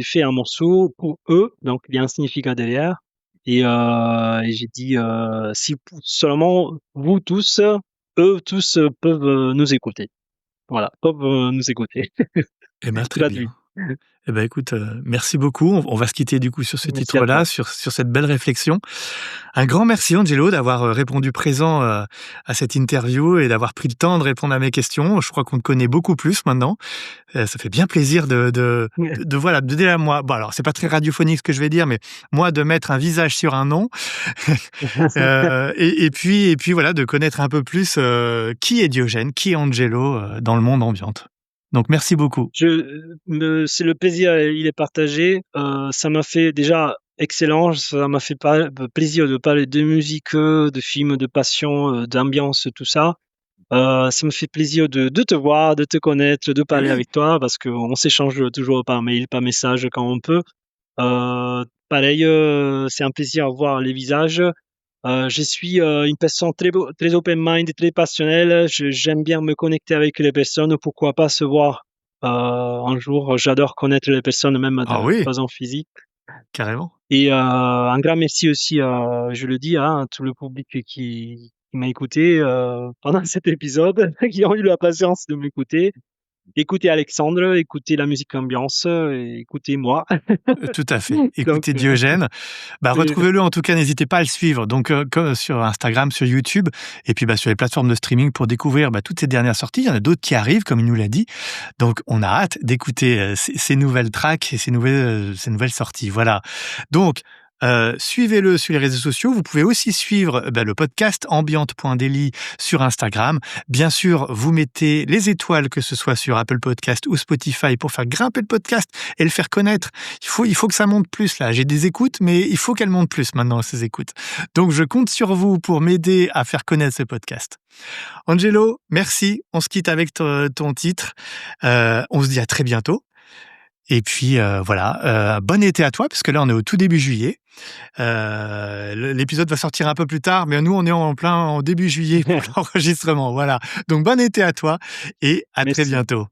[SPEAKER 2] fait un morceau pour eux, donc il y a un significat derrière. Et j'ai dit si seulement vous tous, eux tous peuvent nous écouter. Voilà, peuvent nous écouter.
[SPEAKER 1] Eh ben, très bien.
[SPEAKER 2] Gratuit.
[SPEAKER 1] Eh ben, écoute, merci beaucoup. On va se quitter du coup sur ce
[SPEAKER 2] Merci à
[SPEAKER 1] titre-là,
[SPEAKER 2] toi.
[SPEAKER 1] sur cette belle réflexion. Un grand merci Angelo d'avoir répondu présent à cette interview et d'avoir pris le temps de répondre à mes questions. Je crois qu'on te connaît beaucoup plus maintenant. Ça fait bien plaisir voilà, de dire à moi. Bon, alors c'est pas très radiophonique ce que je vais dire, mais moi de mettre un visage sur un nom et puis voilà de connaître un peu plus qui est Diogène, qui est Angelo dans le monde ambiante. Donc merci beaucoup.
[SPEAKER 2] C'est le plaisir, il est partagé. Ça m'a fait déjà excellent. Ça m'a fait plaisir de parler de musique, de films, de passion, d'ambiance, tout ça. Ça me fait plaisir de te voir, de te connaître, de
[SPEAKER 1] Eh
[SPEAKER 2] parler
[SPEAKER 1] oui.
[SPEAKER 2] avec toi parce qu'on s'échange toujours par mail, par message quand on peut. Pareil, c'est un plaisir à voir les visages. Je suis une personne très open mind, très passionnelle. J'aime bien me connecter avec les personnes. Pourquoi pas se voir un jour? J'adore connaître les personnes, même
[SPEAKER 1] Ah
[SPEAKER 2] de
[SPEAKER 1] oui,
[SPEAKER 2] façon physique.
[SPEAKER 1] carrément.
[SPEAKER 2] Et un grand merci aussi, je le dis, à tout le public qui m'a écouté pendant cet épisode, qui ont eu la patience de m'écouter. Écoutez Alexandre, écoutez la musique ambiance, et écoutez moi.
[SPEAKER 1] Tout à fait.
[SPEAKER 2] Donc,
[SPEAKER 1] Écoutez Diogène. Bah,
[SPEAKER 2] c'est-
[SPEAKER 1] retrouvez-le en tout cas, n'hésitez pas à le suivre. Donc comme sur Instagram, sur YouTube, et puis sur les plateformes de streaming pour découvrir toutes ces dernières sorties. Il y en a d'autres qui arrivent, comme il nous l'a dit. Donc on a hâte d'écouter ces nouvelles tracks et ces nouvelles sorties. Voilà. Donc suivez-le sur les réseaux sociaux. Vous pouvez aussi suivre le podcast ambiante.daily sur Instagram. Bien sûr, vous mettez les étoiles, que ce soit sur Apple Podcast ou Spotify, pour faire grimper le podcast et le faire connaître. Il faut que ça monte plus là. J'ai des écoutes, mais il faut qu'elles montent plus maintenant, ces écoutes. Donc je compte sur vous pour m'aider à faire connaître ce podcast. Angelo, merci. On se quitte avec ton titre. On se dit à très bientôt. Et puis voilà, bon été à toi, parce que là on est au tout début juillet. L'épisode va sortir un peu plus tard, mais nous on est en début juillet pour l'enregistrement. Voilà. Donc bon été à toi et à très
[SPEAKER 2] Merci.
[SPEAKER 1] bientôt.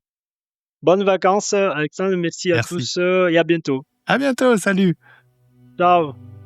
[SPEAKER 2] Bonnes vacances, Alexandre. Merci à
[SPEAKER 1] Merci.
[SPEAKER 2] tous et à bientôt.
[SPEAKER 1] À bientôt. Salut.
[SPEAKER 2] Ciao.